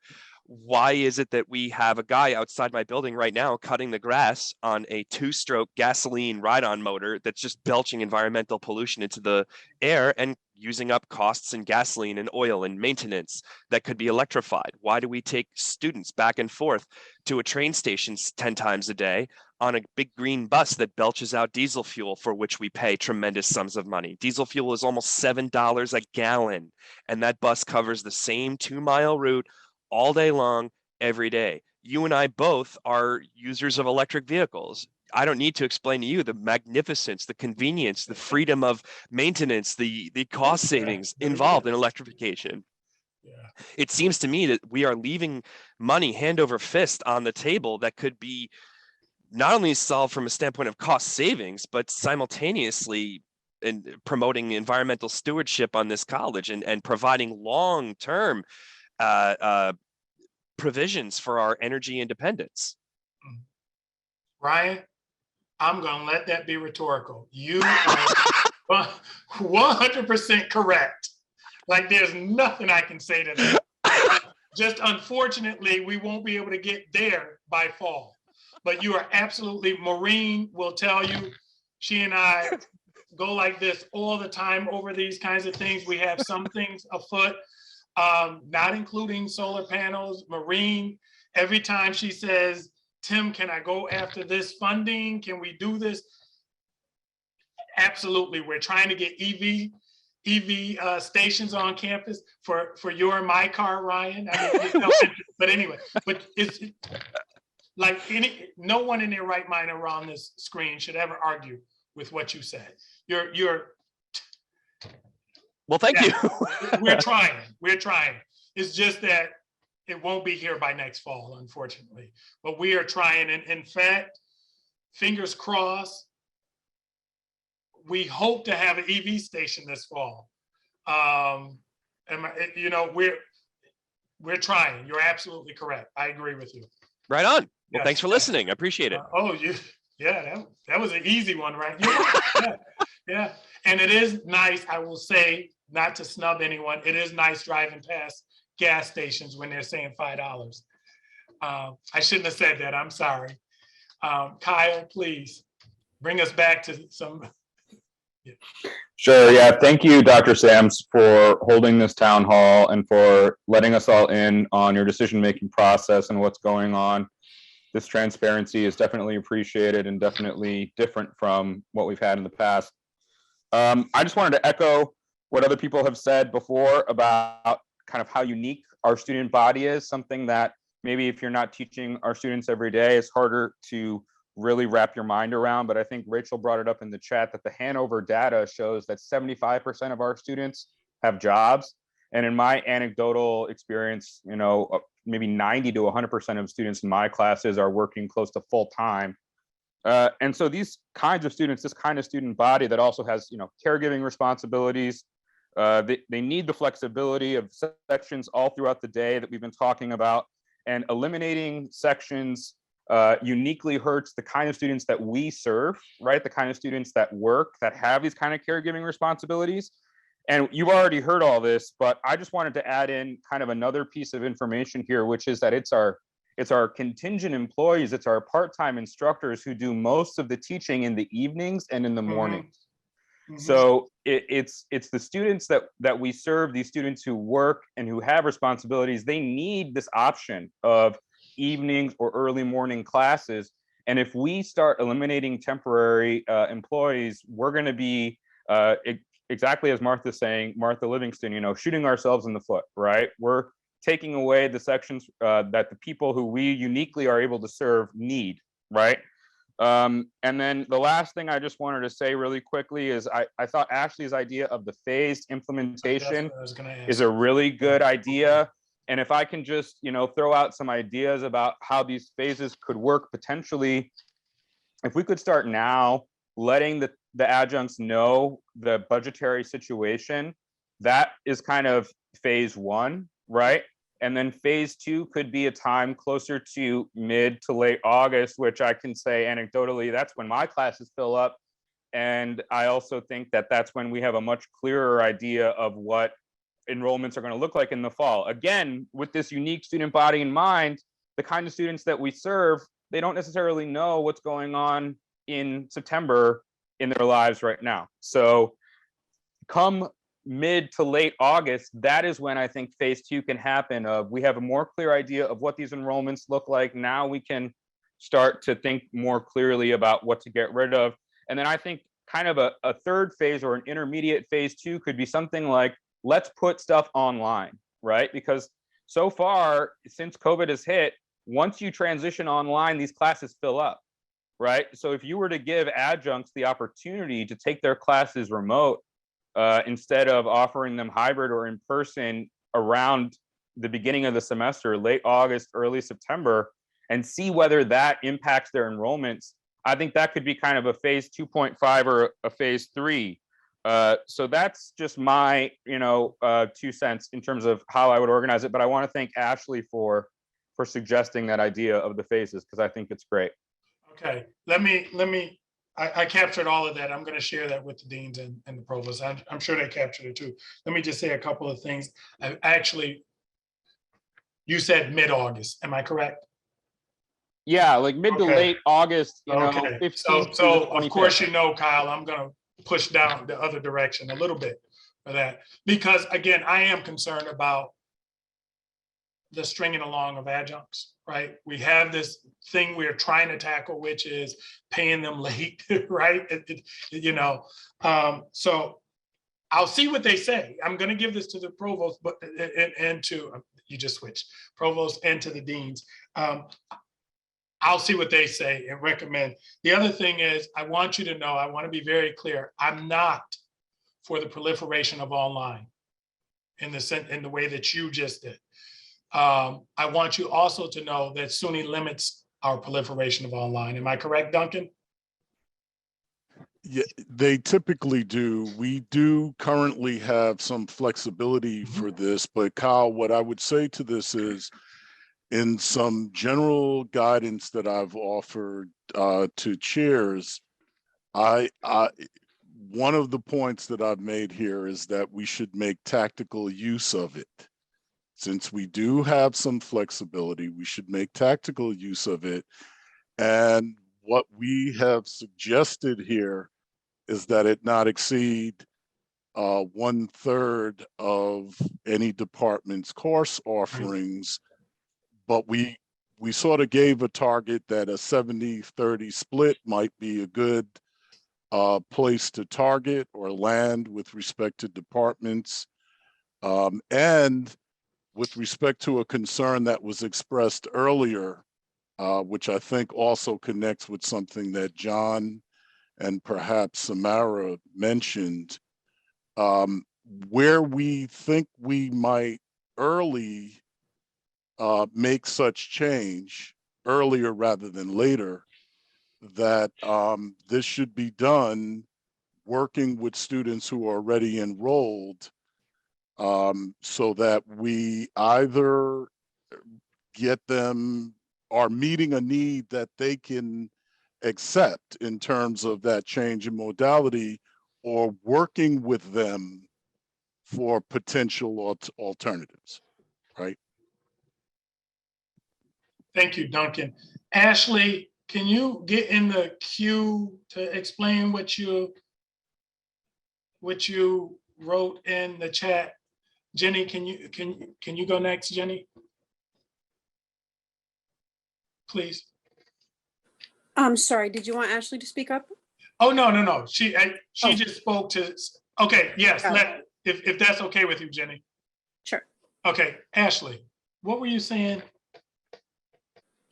Why is it that we have a guy outside my building right now cutting the grass on a 2-stroke gasoline ride-on motor that's just belching environmental pollution into the air and using up costs in gasoline and oil and maintenance that could be electrified? Why do we take students back and forth to a train station 10 times a day on a big green bus that belches out diesel fuel for which we pay tremendous sums of money? Diesel fuel is almost $7 a gallon, and that bus covers the same 2-mile route all day long, every day. You and I both are users of electric vehicles. I don't need to explain to you the magnificence, the convenience, the freedom of maintenance, the cost savings involved in electrification. It seems to me that we are leaving money hand over fist on the table that could be not only solved from a standpoint of cost savings, but simultaneously in promoting environmental stewardship on this college and providing long-term provisions for our energy independence. Ryan, I'm going to let that be rhetorical. You are 100% correct. Like there's nothing I can say to that. Just unfortunately, we won't be able to get there by fall. But you are absolutely, Maureen will tell you, she and I go like this all the time over these kinds of things. We have some things afoot, not including solar panels. Maureen, every time she says, Tim, can I go after this funding? Can we do this? Absolutely. We're trying to get EV stations on campus for your and my car, Ryan. I mean, but anyway, but it's like no one in their right mind around this screen should ever argue with what you said. You're well, thank you. We're trying. It's just that it won't be here by next fall, unfortunately. But we are trying, and in fact, fingers crossed, we hope to have an EV station this fall. You know, we're trying. You're absolutely correct. I agree with you. Right on. Well, Yes, thanks for listening. I appreciate it. That was an easy one, right? Yeah. And it is nice, I will say, not to snub anyone, it is nice driving past gas stations when they're saying $5. I shouldn't have said that. I'm sorry. Kyle, please bring us back to some. Sure. Yeah. Thank you, Dr. Sams, for holding this town hall and for letting us all in on your decision-making process and what's going on. This transparency is definitely appreciated and definitely different from what we've had in the past. I just wanted to echo what other people have said before about kind of how unique our student body is, something that maybe if you're not teaching our students every day, it's harder to really wrap your mind around. But I think Rachel brought it up in the chat that the Hanover data shows that 75% of our students have jobs. And in my anecdotal experience, you know, maybe 90 to 100% of students in my classes are working close to full time. And so these kinds of students, this kind of student body that also has, you know, caregiving responsibilities, they need the flexibility of sections all throughout the day that we've been talking about, and eliminating sections uniquely hurts the kind of students that we serve, right? The kind of students that work, that have these kind of caregiving responsibilities. And you've already heard all this, but I just wanted to add in kind of another piece of information here, which is that it's our contingent employees, it's our part-time instructors who do most of the teaching in the evenings and in the mornings. Mm-hmm. So it's the students that we serve, these students who work and who have responsibilities, they need this option of evenings or early morning classes. And if we start eliminating temporary employees, we're going to be exactly as Martha's saying, Martha Livingston, you know, shooting ourselves in the foot, right? We're taking away the sections that the people who we uniquely are able to serve need, right? And then the last thing I just wanted to say really quickly is I thought Ashley's idea of the phased implementation is a really good idea. And if I can just, you know, throw out some ideas about how these phases could work potentially, if we could start now letting the adjuncts know the budgetary situation, that is kind of phase one, right? And then phase two could be a time closer to mid to late August, which I can say anecdotally, that's when my classes fill up. And I also think that that's when we have a much clearer idea of what enrollments are going to look like in the fall. Again, with this unique student body in mind, the kind of students that we serve, they don't necessarily know what's going on in September in their lives right now. So come mid to late August, that is when I think phase two can happen. We have a more clear idea of what these enrollments look like. Now we can start to think more clearly about what to get rid of. And then I think kind of a third phase or an intermediate phase two could be something like, let's put stuff online, right? Because so far, since COVID has hit, once you transition online, these classes fill up, right? So if you were to give adjuncts the opportunity to take their classes remote, instead of offering them hybrid or in person around the beginning of the semester, late August, early September, and see whether that impacts their enrollments, I think that could be kind of a phase 2.5 or a phase 3. So that's just my, 2 cents in terms of how I would organize it. But I want to thank Ashley for suggesting that idea of the phases, because I think it's great. Okay, I captured all of that. I'm going to share that with the deans and the provost. I'm sure they captured it too. Let me just say a couple of things. You said mid-August, am I correct? Yeah, like mid to Okay. late August, Okay, 15th so to the of course, 25th. Kyle, I'm gonna push down the other direction a little bit for that. Because again, I am concerned about the stringing along of adjuncts, right? We have this thing we're trying to tackle, which is paying them late, right? So I'll see what they say. I'm gonna give this to the provost, but and to, you just switched, provost and to the deans. I'll see what they say and recommend. The other thing is, I want you to know, I want to be very clear, I'm not for the proliferation of online in the way that you just did. I want you also to know that SUNY limits our proliferation of online. Am I correct, Duncan? Yeah, they typically do. We do currently have some flexibility for this, but Kyle, what I would say to this is, in some general guidance that I've offered to chairs, one of the points that I've made here is that we should make tactical use of it. Since we do have some flexibility, we should make tactical use of it. And what we have suggested here is that it not exceed 1/3 of any department's course offerings. But we sort of gave a target that a 70-30 split might be a good place to target or land with respect to departments. And with respect to a concern that was expressed earlier, which I think also connects with something that John and perhaps Samara mentioned, where we think we might early make such change earlier rather than later, that this should be done working with students who are already enrolled, so that we either get them are meeting a need that they can accept in terms of that change in modality, or working with them for potential alternatives, right? Thank you, Duncan. Ashley, can you get in the queue to explain what you wrote in the chat? Jenny, can you go next, Jenny? Please. I'm sorry, did you want Ashley to speak up? Oh, no. She just spoke to, okay, yes, if that's okay with you, Jenny. Sure. Okay, Ashley, what were you saying?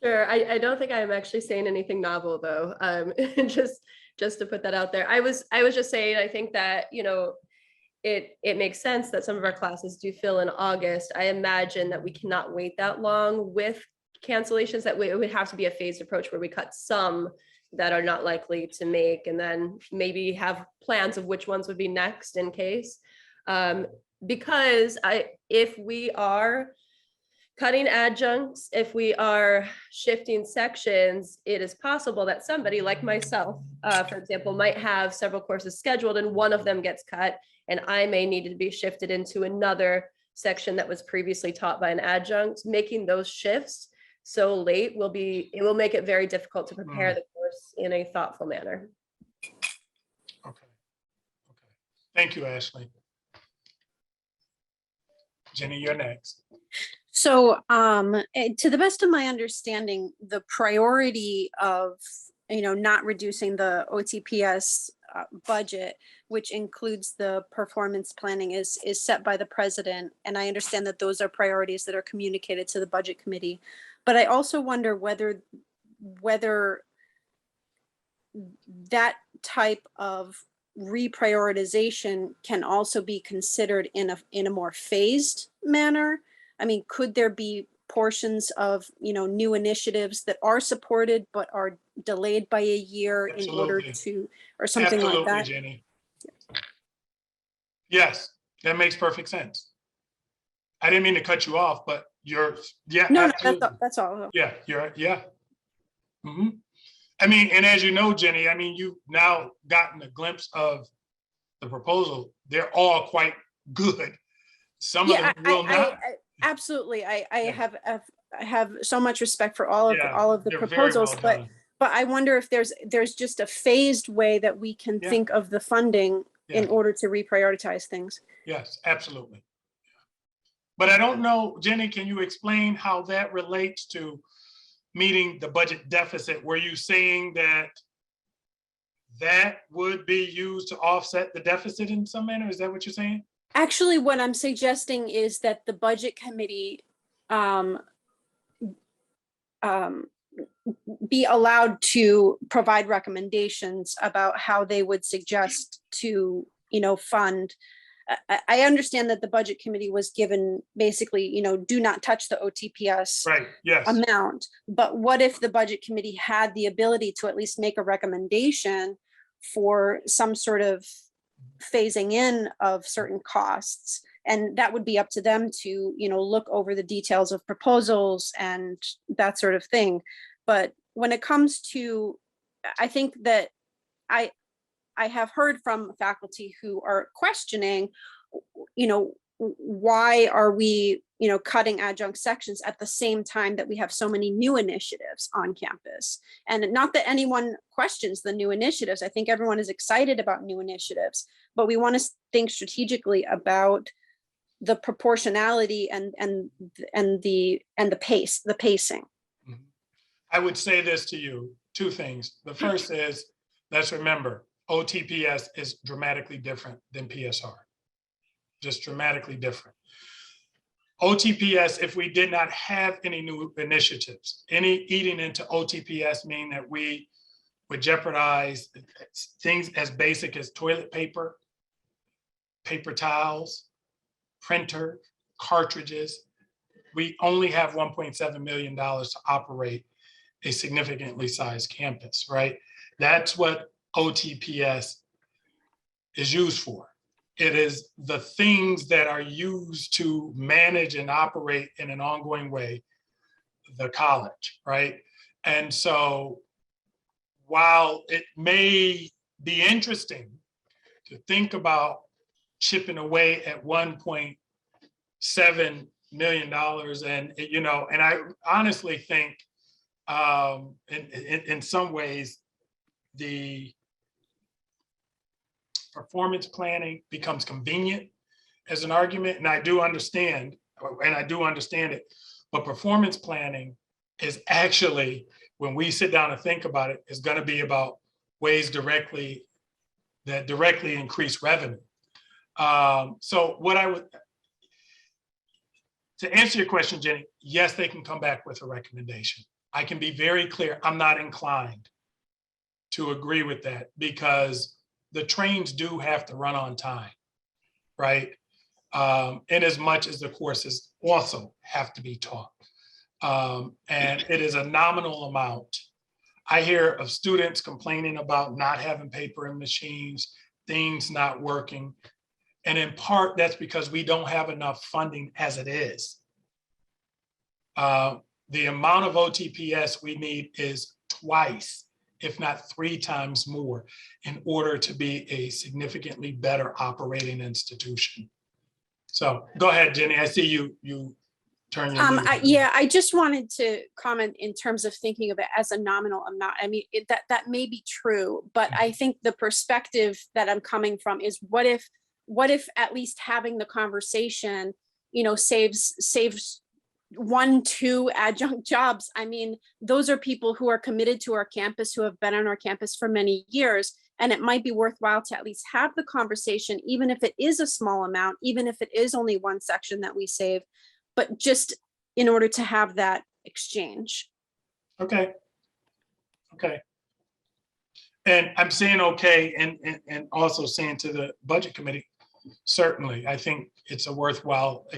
Sure. I don't think I'm actually saying anything novel though. Just to put that out there. I was just saying, I think that, it makes sense that some of our classes do fill in August. I imagine that we cannot wait that long with cancellations, that it would have to be a phased approach where we cut some that are not likely to make, and then maybe have plans of which ones would be next in case. Because if we are cutting adjuncts, if we are shifting sections, it is possible that somebody like myself, for example, might have several courses scheduled and one of them gets cut, and I may need to be shifted into another section that was previously taught by an adjunct. Making those shifts so late it will make it very difficult to prepare the course in a thoughtful manner. Okay. Thank you, Ashley. Jenny, you're next. So to the best of my understanding, the priority of not reducing the OTPS budget, which includes the performance planning, is set by the president. And I understand that those are priorities that are communicated to the budget committee. But I also wonder whether that type of reprioritization can also be considered in a more phased manner. I mean, could there be portions of new initiatives that are supported but are delayed by a year in order to, or something like that? Jenny. Yes, that makes perfect sense. I didn't mean to cut you off, but yeah. No, absolutely. that's all. Yeah, yeah. I mean, and as you know, Jenny, I mean, you've now gotten a glimpse of the proposal. They're all quite good. Some of them will not. Absolutely. I Yeah. have so much respect for all of the they're very proposals, well done. but I wonder if there's just a phased way that we can Yeah. think of the funding in Yeah. order to reprioritize things. Yes, absolutely. But I don't know, Jenny, can you explain how that relates to meeting the budget deficit? Were you saying that that would be used to offset the deficit in some manner? Is that what you're saying? Actually, what I'm suggesting is that the budget committee be allowed to provide recommendations about how they would suggest to, fund. I understand that the budget committee was given basically, do not touch the OTPS Right, yes. amount. But what if the budget committee had the ability to at least make a recommendation for some sort of phasing in of certain costs? And that would be up to them to, look over the details of proposals and that sort of thing. But when it comes to, I think that I have heard from faculty who are questioning, why are we, cutting adjunct sections at the same time that we have so many new initiatives on campus? And not that anyone questions the new initiatives. I think everyone is excited about new initiatives, but we want to think strategically about the proportionality and the pacing. I would say this to you, two things. The first is, let's remember, OTPS is dramatically different than PSR, just dramatically different. OTPS, if we did not have any new initiatives, any eating into OTPS mean that we would jeopardize things as basic as toilet paper, paper towels, printer, cartridges. We only have $1.7 million to operate a significantly sized campus, right? That's what OTPS is used for. It is the things that are used to manage and operate in an ongoing way the college, right? And so while it may be interesting to think about chipping away at $1.7 million, and I honestly think in some ways the performance planning becomes convenient as an argument, and I do understand it, but performance planning is actually, when we sit down and think about it, is going to be about ways directly increase revenue. So to answer your question, Jenny, yes, they can come back with a recommendation. I can be very clear, I'm not inclined to agree with that, because the trains do have to run on time, right? In as much as the courses also have to be taught. And it is a nominal amount. I hear of students complaining about not having paper and machines, things not working. And in part, that's because we don't have enough funding as it is. The amount of OTPS we need is twice, if not 3 times more, in order to be a significantly better operating institution. So go ahead, Jenny. I see you turn your I just wanted to comment in terms of thinking of it as a nominal amount. I mean, that may be true, but I think the perspective that I'm coming from is what if at least having the conversation, saves 1-2 adjunct jobs. I mean, those are people who are committed to our campus, who have been on our campus for many years. And it might be worthwhile to at least have the conversation, even if it is a small amount, even if it is only one section that we save, but just in order to have that exchange. Okay. And I'm saying okay, and also saying to the budget committee, certainly, I think it's a worthwhile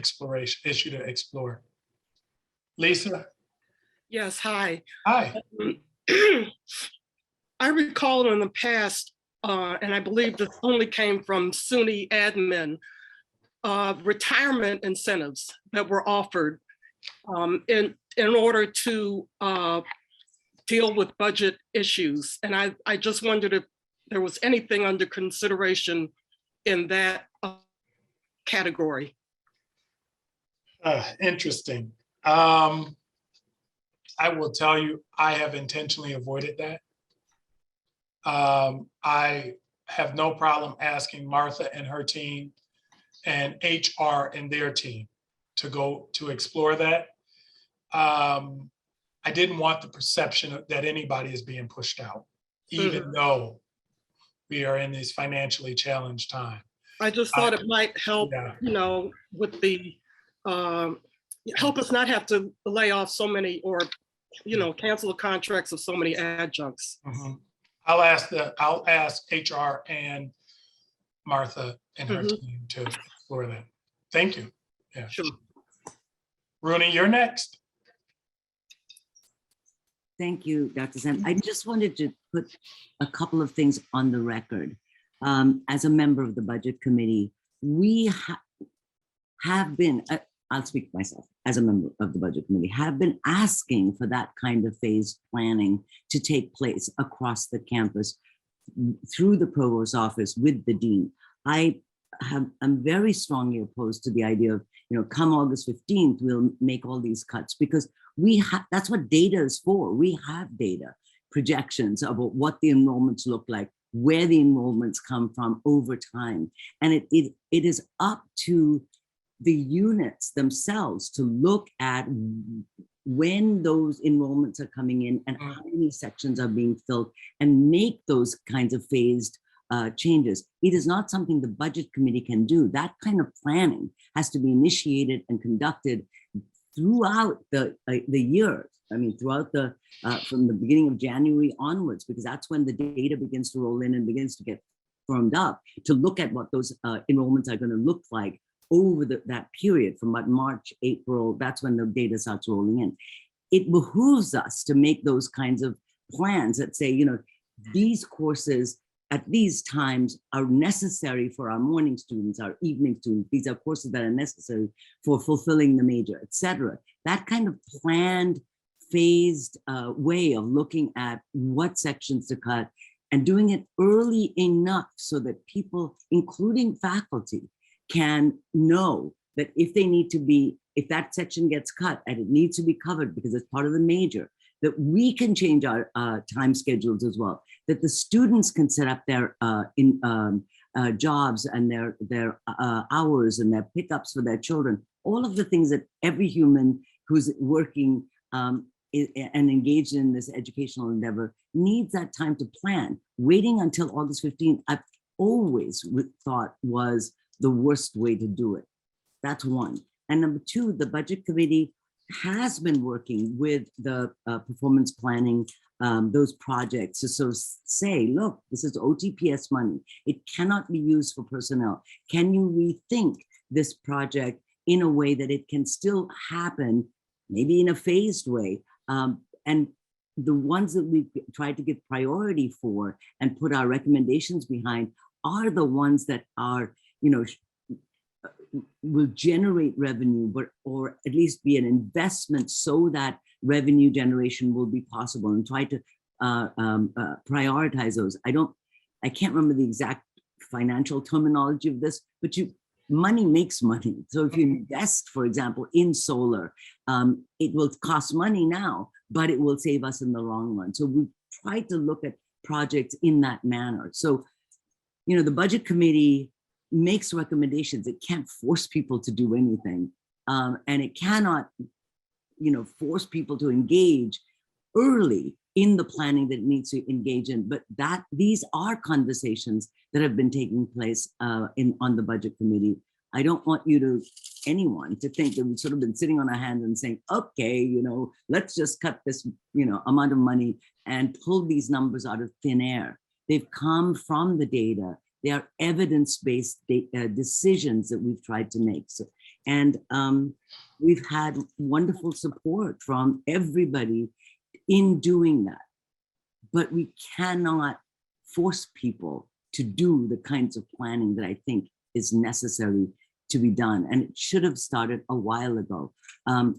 issue to explore. Lisa? Yes, hi. Hi. I recall in the past, and I believe this only came from SUNY admin, retirement incentives that were offered in order to deal with budget issues. And I just wondered if there was anything under consideration in that category. Interesting. I will tell you, I have intentionally avoided that. I have no problem asking Martha and her team and HR and their team to go to explore that. I didn't want the perception that anybody is being pushed out, even though we are in this financially challenged time. I just thought it might help, you know, with the, help us not have to lay off so many or, you know, cancel the contracts of so many adjuncts. I'll ask HR and Martha and her team to explore that. Thank you. Yeah. Sure. Rooney, you're next. Thank you, Dr. Sam. I just wanted to put a couple of things on the record. As a member of the Budget Committee, we have been, I'll speak for myself, as a member of the Budget Committee, have been asking for that kind of phased planning to take place across the campus through the Provost's office with the Dean. I'm very strongly opposed to the idea of, you know, come August 15th, we'll make all these cuts, because that's what data is for. We have data, projections about what the enrollments look like, where the enrollments come from over time. And it is up to the units themselves to look at when those enrollments are coming in and how many sections are being filled and make those kinds of phased changes. It is not something the Budget Committee can do. That kind of planning has to be initiated and conducted throughout the year. I mean, throughout from the beginning of January onwards, because that's when the data begins to roll in and begins to get firmed up to look at what those enrollments are going to look like over that period from about March, April. That's when the data starts rolling in. It behooves us to make those kinds of plans that say, you know, these courses at these times are necessary for our morning students, our evening students. These are courses that are necessary for fulfilling the major, etc. That kind of planned, phased way of looking at what sections to cut and doing it early enough so that people, including faculty, can know that if they need to be, if that section gets cut and it needs to be covered because it's part of the major, that we can change our time schedules as well, that the students can set up their jobs and their hours and their pickups for their children, all of the things that every human who's working and engaged in this educational endeavor needs that time to plan. Waiting until August 15th, I've always thought was the worst way to do it. That's one. And number two, the Budget Committee has been working with the performance planning, those projects to sort of say, look, this is OTPS money. It cannot be used for personnel. Can you rethink this project in a way that it can still happen, maybe in a phased way? And the ones that we tried to give priority for and put our recommendations behind are the ones that are, you know, will generate revenue, but or at least be an investment so that revenue generation will be possible, and try to prioritize those. I can't remember the exact financial terminology of this, but money makes money. So if you invest, for example, in solar, it will cost money now, but it will save us in the long run. So we try to look at projects in that manner. So, you know, the Budget Committee makes recommendations. It can't force people to do anything. And it cannot, you know, force people to engage early in the planning that it needs to engage in. But these are conversations that have been taking place on the Budget Committee. I don't want anyone to think that we've sort of been sitting on our hands and saying, okay, you know, let's just cut this, you know, amount of money and pull these numbers out of thin air. They've come from the data. They are evidence-based decisions that we've tried to make. So, and we've had wonderful support from everybody in doing that. But we cannot force people to do the kinds of planning that I think is necessary to be done. And it should have started a while ago.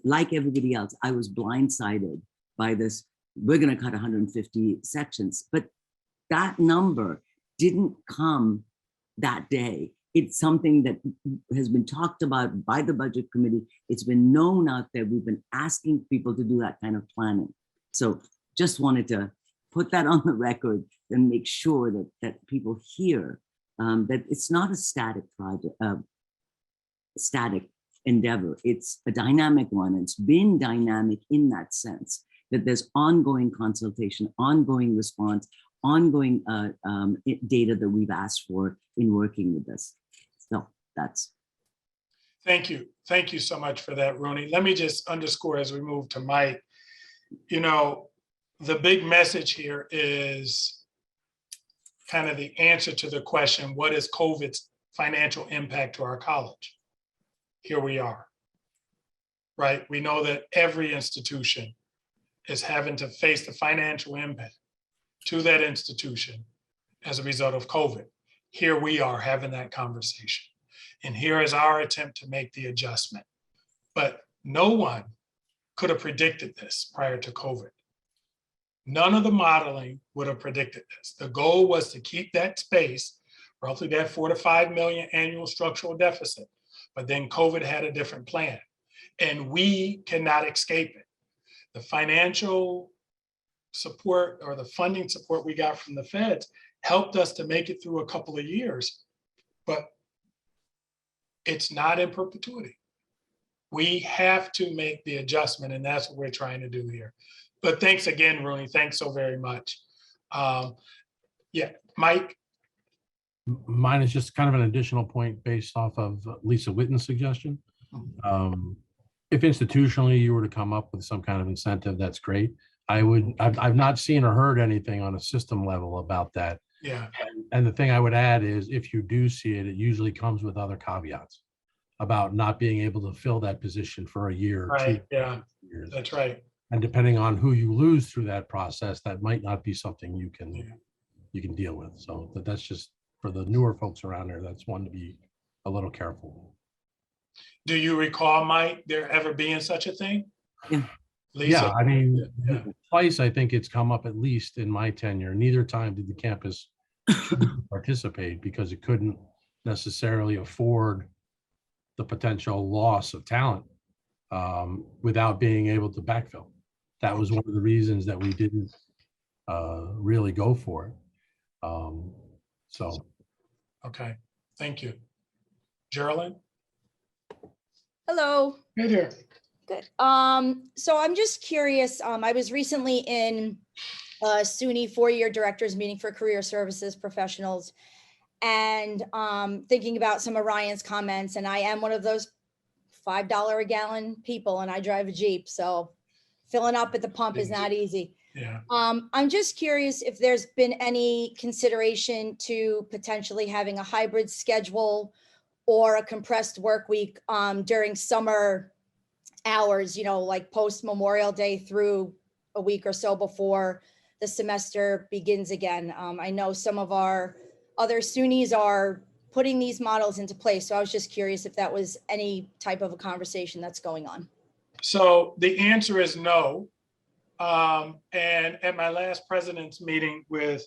Like everybody else, I was blindsided by this, we're going to cut 150 sections, but that number didn't come that day. It's something that has been talked about by the Budget Committee. It's been known out there. We've been asking people to do that kind of planning. So just wanted to put that on the record and make sure that people hear that it's not a static project, static endeavor. It's a dynamic one. It's been dynamic in that sense, that there's ongoing consultation, ongoing response, ongoing data that we've asked for in working with this. So that's. Thank you. Thank you so much for that, Rooney. Let me just underscore as we move to Mike, you know, the big message here is kind of the answer to the question, what is COVID's financial impact to our college? Here we are, right? We know that every institution is having to face the financial impact to that institution as a result of COVID. Here we are having that conversation. And here is our attempt to make the adjustment. But no one could have predicted this prior to COVID. None of the modeling would have predicted this. The goal was to keep that space, roughly that 4 to 5 million annual structural deficit. But then COVID had a different plan, and we cannot escape it. The financial support or the funding support we got from the feds helped us to make it through a couple of years, but it's not in perpetuity. We have to make the adjustment, and that's what we're trying to do here. But thanks again, Rooney. Thanks so very much. Yeah, Mike. Mine is just kind of an additional point based off of Lisa Witten's suggestion. If institutionally you were to come up with some kind of incentive, that's great. I've not seen or heard anything on a system level about that. Yeah. And the thing I would add is if you do see it, it usually comes with other caveats about not being able to fill that position for a year or Right. 2 Yeah, years. that's right. And depending on who you lose through that process, that might not be something you can deal with. So that's just for the newer folks around there. That's one to be a little careful. Do you recall, Mike, there ever being such a thing? Yeah. Lisa? Yeah, I mean, twice I think it's come up at least in my tenure. Neither time did the campus participate because it couldn't necessarily afford the potential loss of talent without being able to backfill. That was one of the reasons that we didn't really go for it. So. Okay, thank you. Geraldine? Hello. Hey there. Good. So I'm just curious. I was recently in a SUNY 4-year directors meeting for career services professionals, and thinking about some of Ryan's comments. And I am one of those $5 a gallon people, and I drive a Jeep, so filling up at the pump is not easy. Yeah. I'm just curious if there's been any consideration to potentially having a hybrid schedule or a compressed work week during summer hours, you know, like post Memorial Day through a week or so before the semester begins again. I know some of our other SUNYs are putting these models into place. So I was just curious if that was any type of a conversation that's going on. So the answer is no. And at my last president's meeting with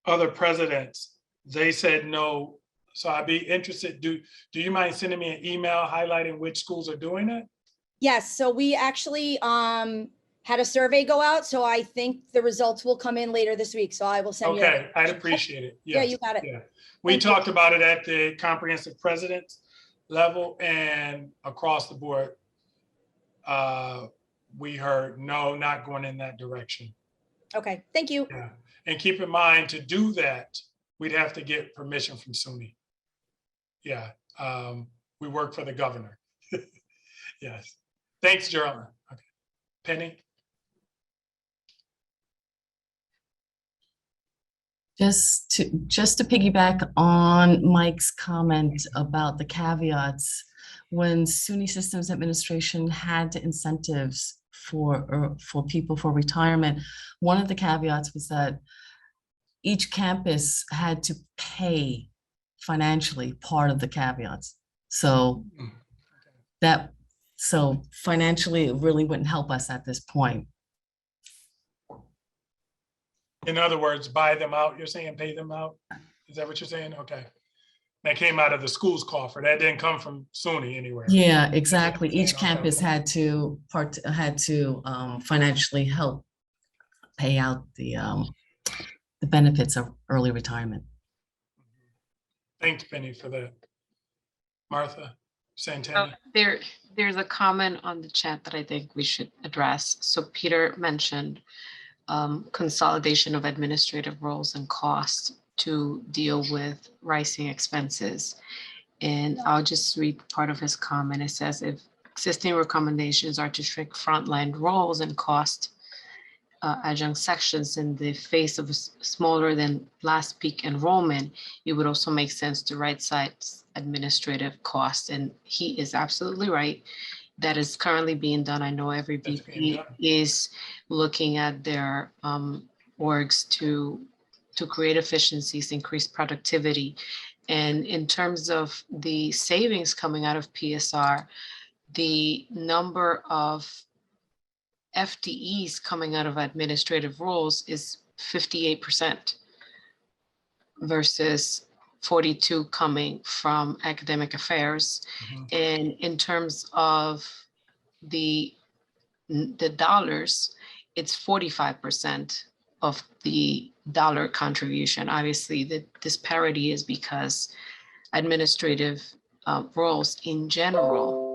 other presidents, they said no. So I'd be interested. Do you mind sending me an email highlighting which schools are doing it? Yes. So we actually had a survey go out. So I think the results will come in later this week. So I will send you. Okay, I'd appreciate it. Yes. Yeah, you got it. Yeah. We talked about it at the comprehensive president's level and across the board. We heard no, not going in that direction. Okay, thank you. Yeah. And keep in mind, to do that, we'd have to get permission from SUNY. Yeah, we work for the governor. Yes. Thanks, Geraldine. Okay. Penny? Just to piggyback on Mike's comment about the caveats, when SUNY Systems Administration had incentives for people for retirement, one of the caveats was that each campus had to pay financially part of the caveats. So financially, it really wouldn't help us at this point. In other words, buy them out, you're saying pay them out? Is that what you're saying? Okay. That came out of the school's coffer. That didn't come from SUNY anywhere. Yeah, exactly. Each Okay. campus had to financially help pay out the benefits of early retirement. Thanks, Penny, for that. Martha Santana. There's a comment on the chat that I think we should address. So Peter mentioned consolidation of administrative roles and costs to deal with rising expenses. And I'll just read part of his comment. It says, if existing recommendations are to shrink frontline roles and cost adjunct sections in the face of smaller than last peak enrollment, it would also make sense to right-size administrative costs. And he is absolutely right. That is currently being done. I know every VP is looking at their orgs to create efficiencies, increase productivity. And in terms of the savings coming out of PSR, the number of FTEs coming out of administrative roles is 58% versus 42 coming from academic affairs. And in terms of the dollars, it's 45% of the dollar contribution. Obviously, the disparity is because administrative roles in general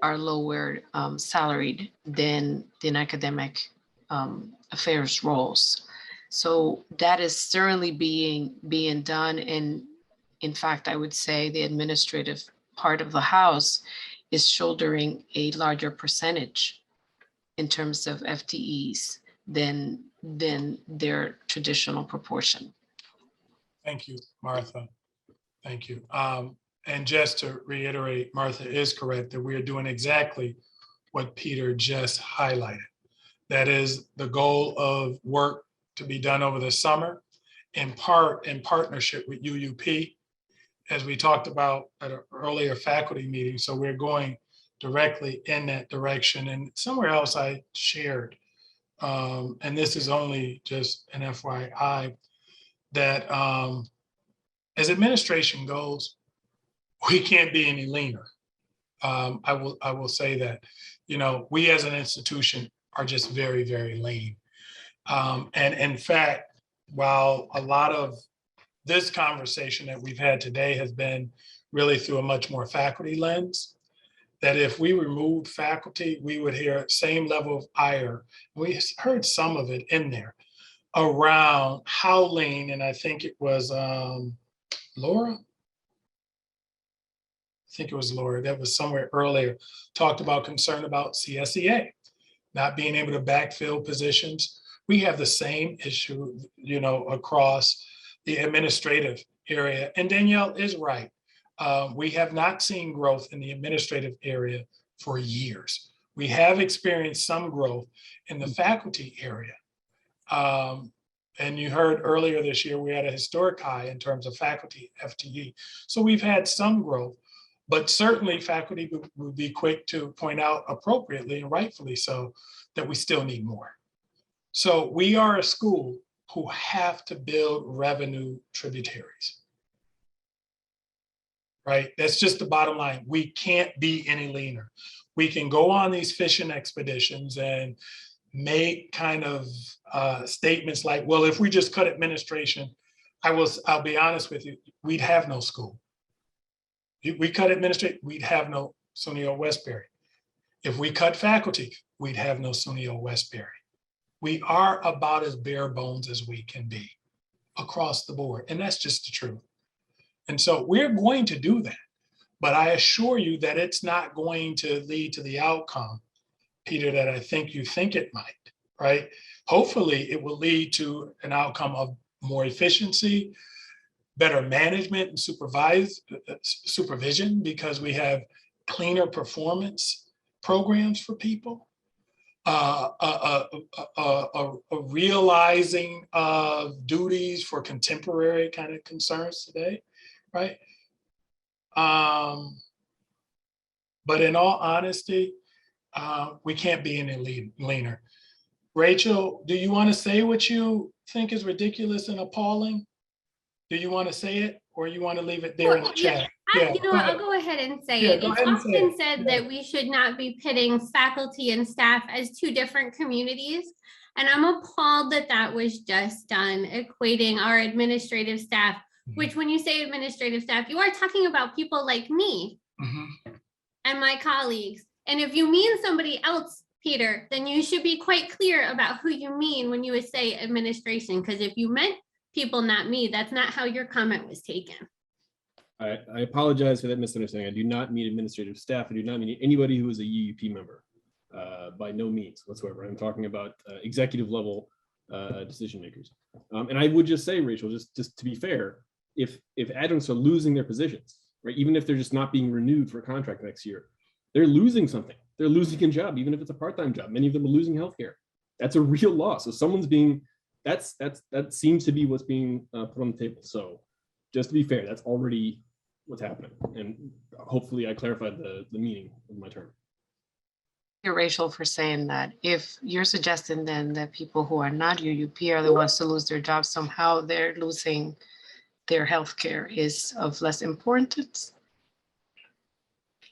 are lower salaried than academic affairs roles. So that is certainly being done. And in fact, I would say the administrative part of the house is shouldering a larger percentage in terms of FTEs than their traditional proportion. Thank you, Martha. Thank you. And just to reiterate, Martha is correct that we are doing exactly what Peter just highlighted. That is the goal of work to be done over the summer, in part in partnership with UUP, as we talked about at an earlier faculty meeting. So we're going directly in that direction. And somewhere else I shared, and this is only just an FYI, that as administration goes, we can't be any leaner. I will say that, we as an institution are just very, very lean. And in fact, while a lot of this conversation that we've had today has been really through a much more faculty lens, that if we removed faculty, we would hear same level of ire. We heard some of it in there around how lean, and I think it was Laura. I think it was Laura that was somewhere earlier, talked about concern about CSEA, not being able to backfill positions. We have the same issue, across the administrative area. And Danielle is right. We have not seen growth in the administrative area for years. We have experienced some growth in the faculty area. And you heard earlier this year, we had a historic high in terms of faculty FTE. So we've had some growth, but certainly faculty would be quick to point out appropriately and rightfully so that we still need more. So we are a school who have to build revenue tributaries, right? That's just the bottom line. We can't be any leaner. We can go on these fishing expeditions and make kind of statements like, well, if we just cut administration, I'll be honest with you, we'd have no school. If we cut administration, we'd have no SUNY or Westbury. If we cut faculty, we'd have no SUNY or Westbury. We are about as bare bones as we can be across the board. And that's just the truth. And so we're going to do that. But I assure you that it's not going to lead to the outcome, Peter, that I think you think it might, right? Hopefully it will lead to an outcome of more efficiency, better management and supervision, because we have cleaner performance programs for people. a realizing of duties for contemporary kind of concerns today, right? But in all honesty, we can't be any leaner. Rachel, do you want to say what you think is ridiculous and appalling? Do you want to say it, or you want to leave it there in the chat? You know what, I'll go ahead and say it. It's often said that we should not be pitting faculty and staff as two different communities. And I'm appalled that that was just done, equating our administrative staff, which when you say administrative staff, you are talking about people like me and my colleagues. And if you mean somebody else, Peter, then you should be quite clear about who you mean when you would say administration, because if you meant people, not me, that's not how your comment was taken. I apologize for that misunderstanding. I do not mean administrative staff. I do not mean anybody who is a UUP member, by no means whatsoever. I'm talking about executive level decision makers. And I would just say, Rachel, just to be fair, if adjuncts are losing their positions, right, even if they're just not being renewed for a contract next year, they're losing something. They're losing a job, even if it's a part-time job. Many of them are losing healthcare. That's a real loss. So someone's being, that seems to be what's being put on the table. So just to be fair, that's already what's happening. And hopefully I clarified the meaning of my term. You're Rachel for saying that. If you're suggesting then that people who are not UUP are the ones to lose their jobs, somehow they're losing their health care is of less importance.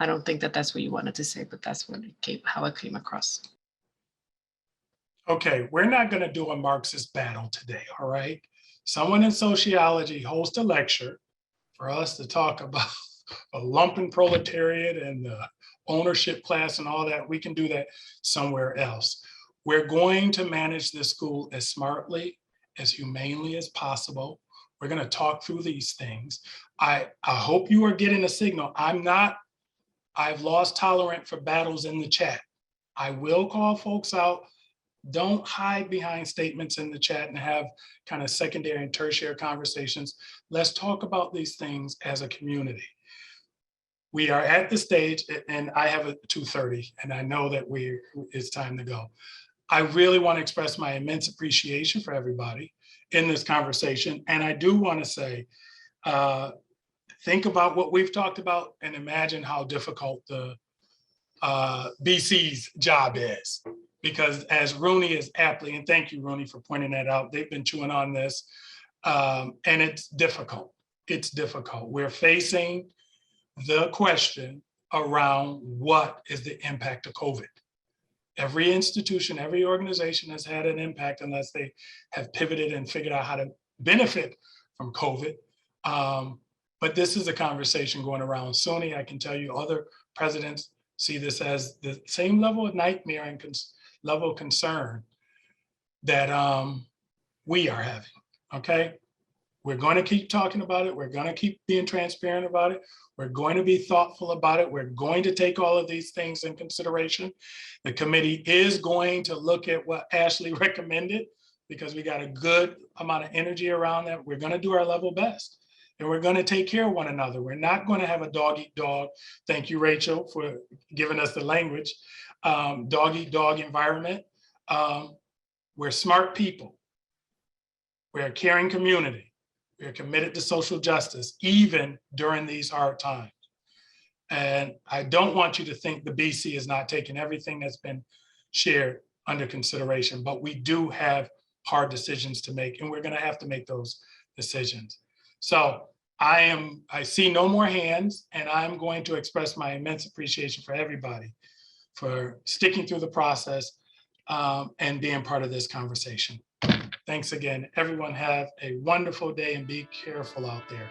I don't think that that's what you wanted to say, but that's what how it came across. Okay, we're not going to do a Marxist battle today, all right? Someone in sociology host a lecture for us to talk about a lumpen proletariat and the ownership class and all that. We can do that somewhere else. We're going to manage this school as smartly, as humanely as possible. We're going to talk through these things. I hope you are getting a signal. I've lost tolerance for battles in the chat. I will call folks out. Don't hide behind statements in the chat and have kind of secondary and tertiary conversations. Let's talk about these things as a community. We are at the stage, and I have a 2:30, and I know that it's time to go. I really want to express my immense appreciation for everybody in this conversation. And I do want to say, think about what we've talked about and imagine how difficult the BC's job is. Because as Rooney is aptly, and thank you, Rooney, for pointing that out, they've been chewing on this, and it's difficult. It's difficult. We're facing the question around what is the impact of COVID. Every institution, every organization has had an impact unless they have pivoted and figured out how to benefit from COVID. But this is a conversation going around. SUNY, I can tell you other presidents see this as the same level of nightmare and level of concern that we are having, okay? We're going to keep talking about it. We're going to keep being transparent about it. We're going to be thoughtful about it. We're going to take all of these things in consideration. The committee is going to look at what Ashley recommended because we got a good amount of energy around that. We're going to do our level best. And we're going to take care of one another. We're not going to have a dog eat dog. Thank you, Rachel, for giving us the language. Dog eat dog environment. We're smart people. We're a caring community. We're committed to social justice, even during these hard times. And I don't want you to think the BC is not taking everything that's been shared under consideration, but we do have hard decisions to make, and we're going to have to make those decisions. So I see no more hands, and I'm going to express my immense appreciation for everybody for sticking through the process and being part of this conversation. Thanks again. Everyone have a wonderful day and be careful out there.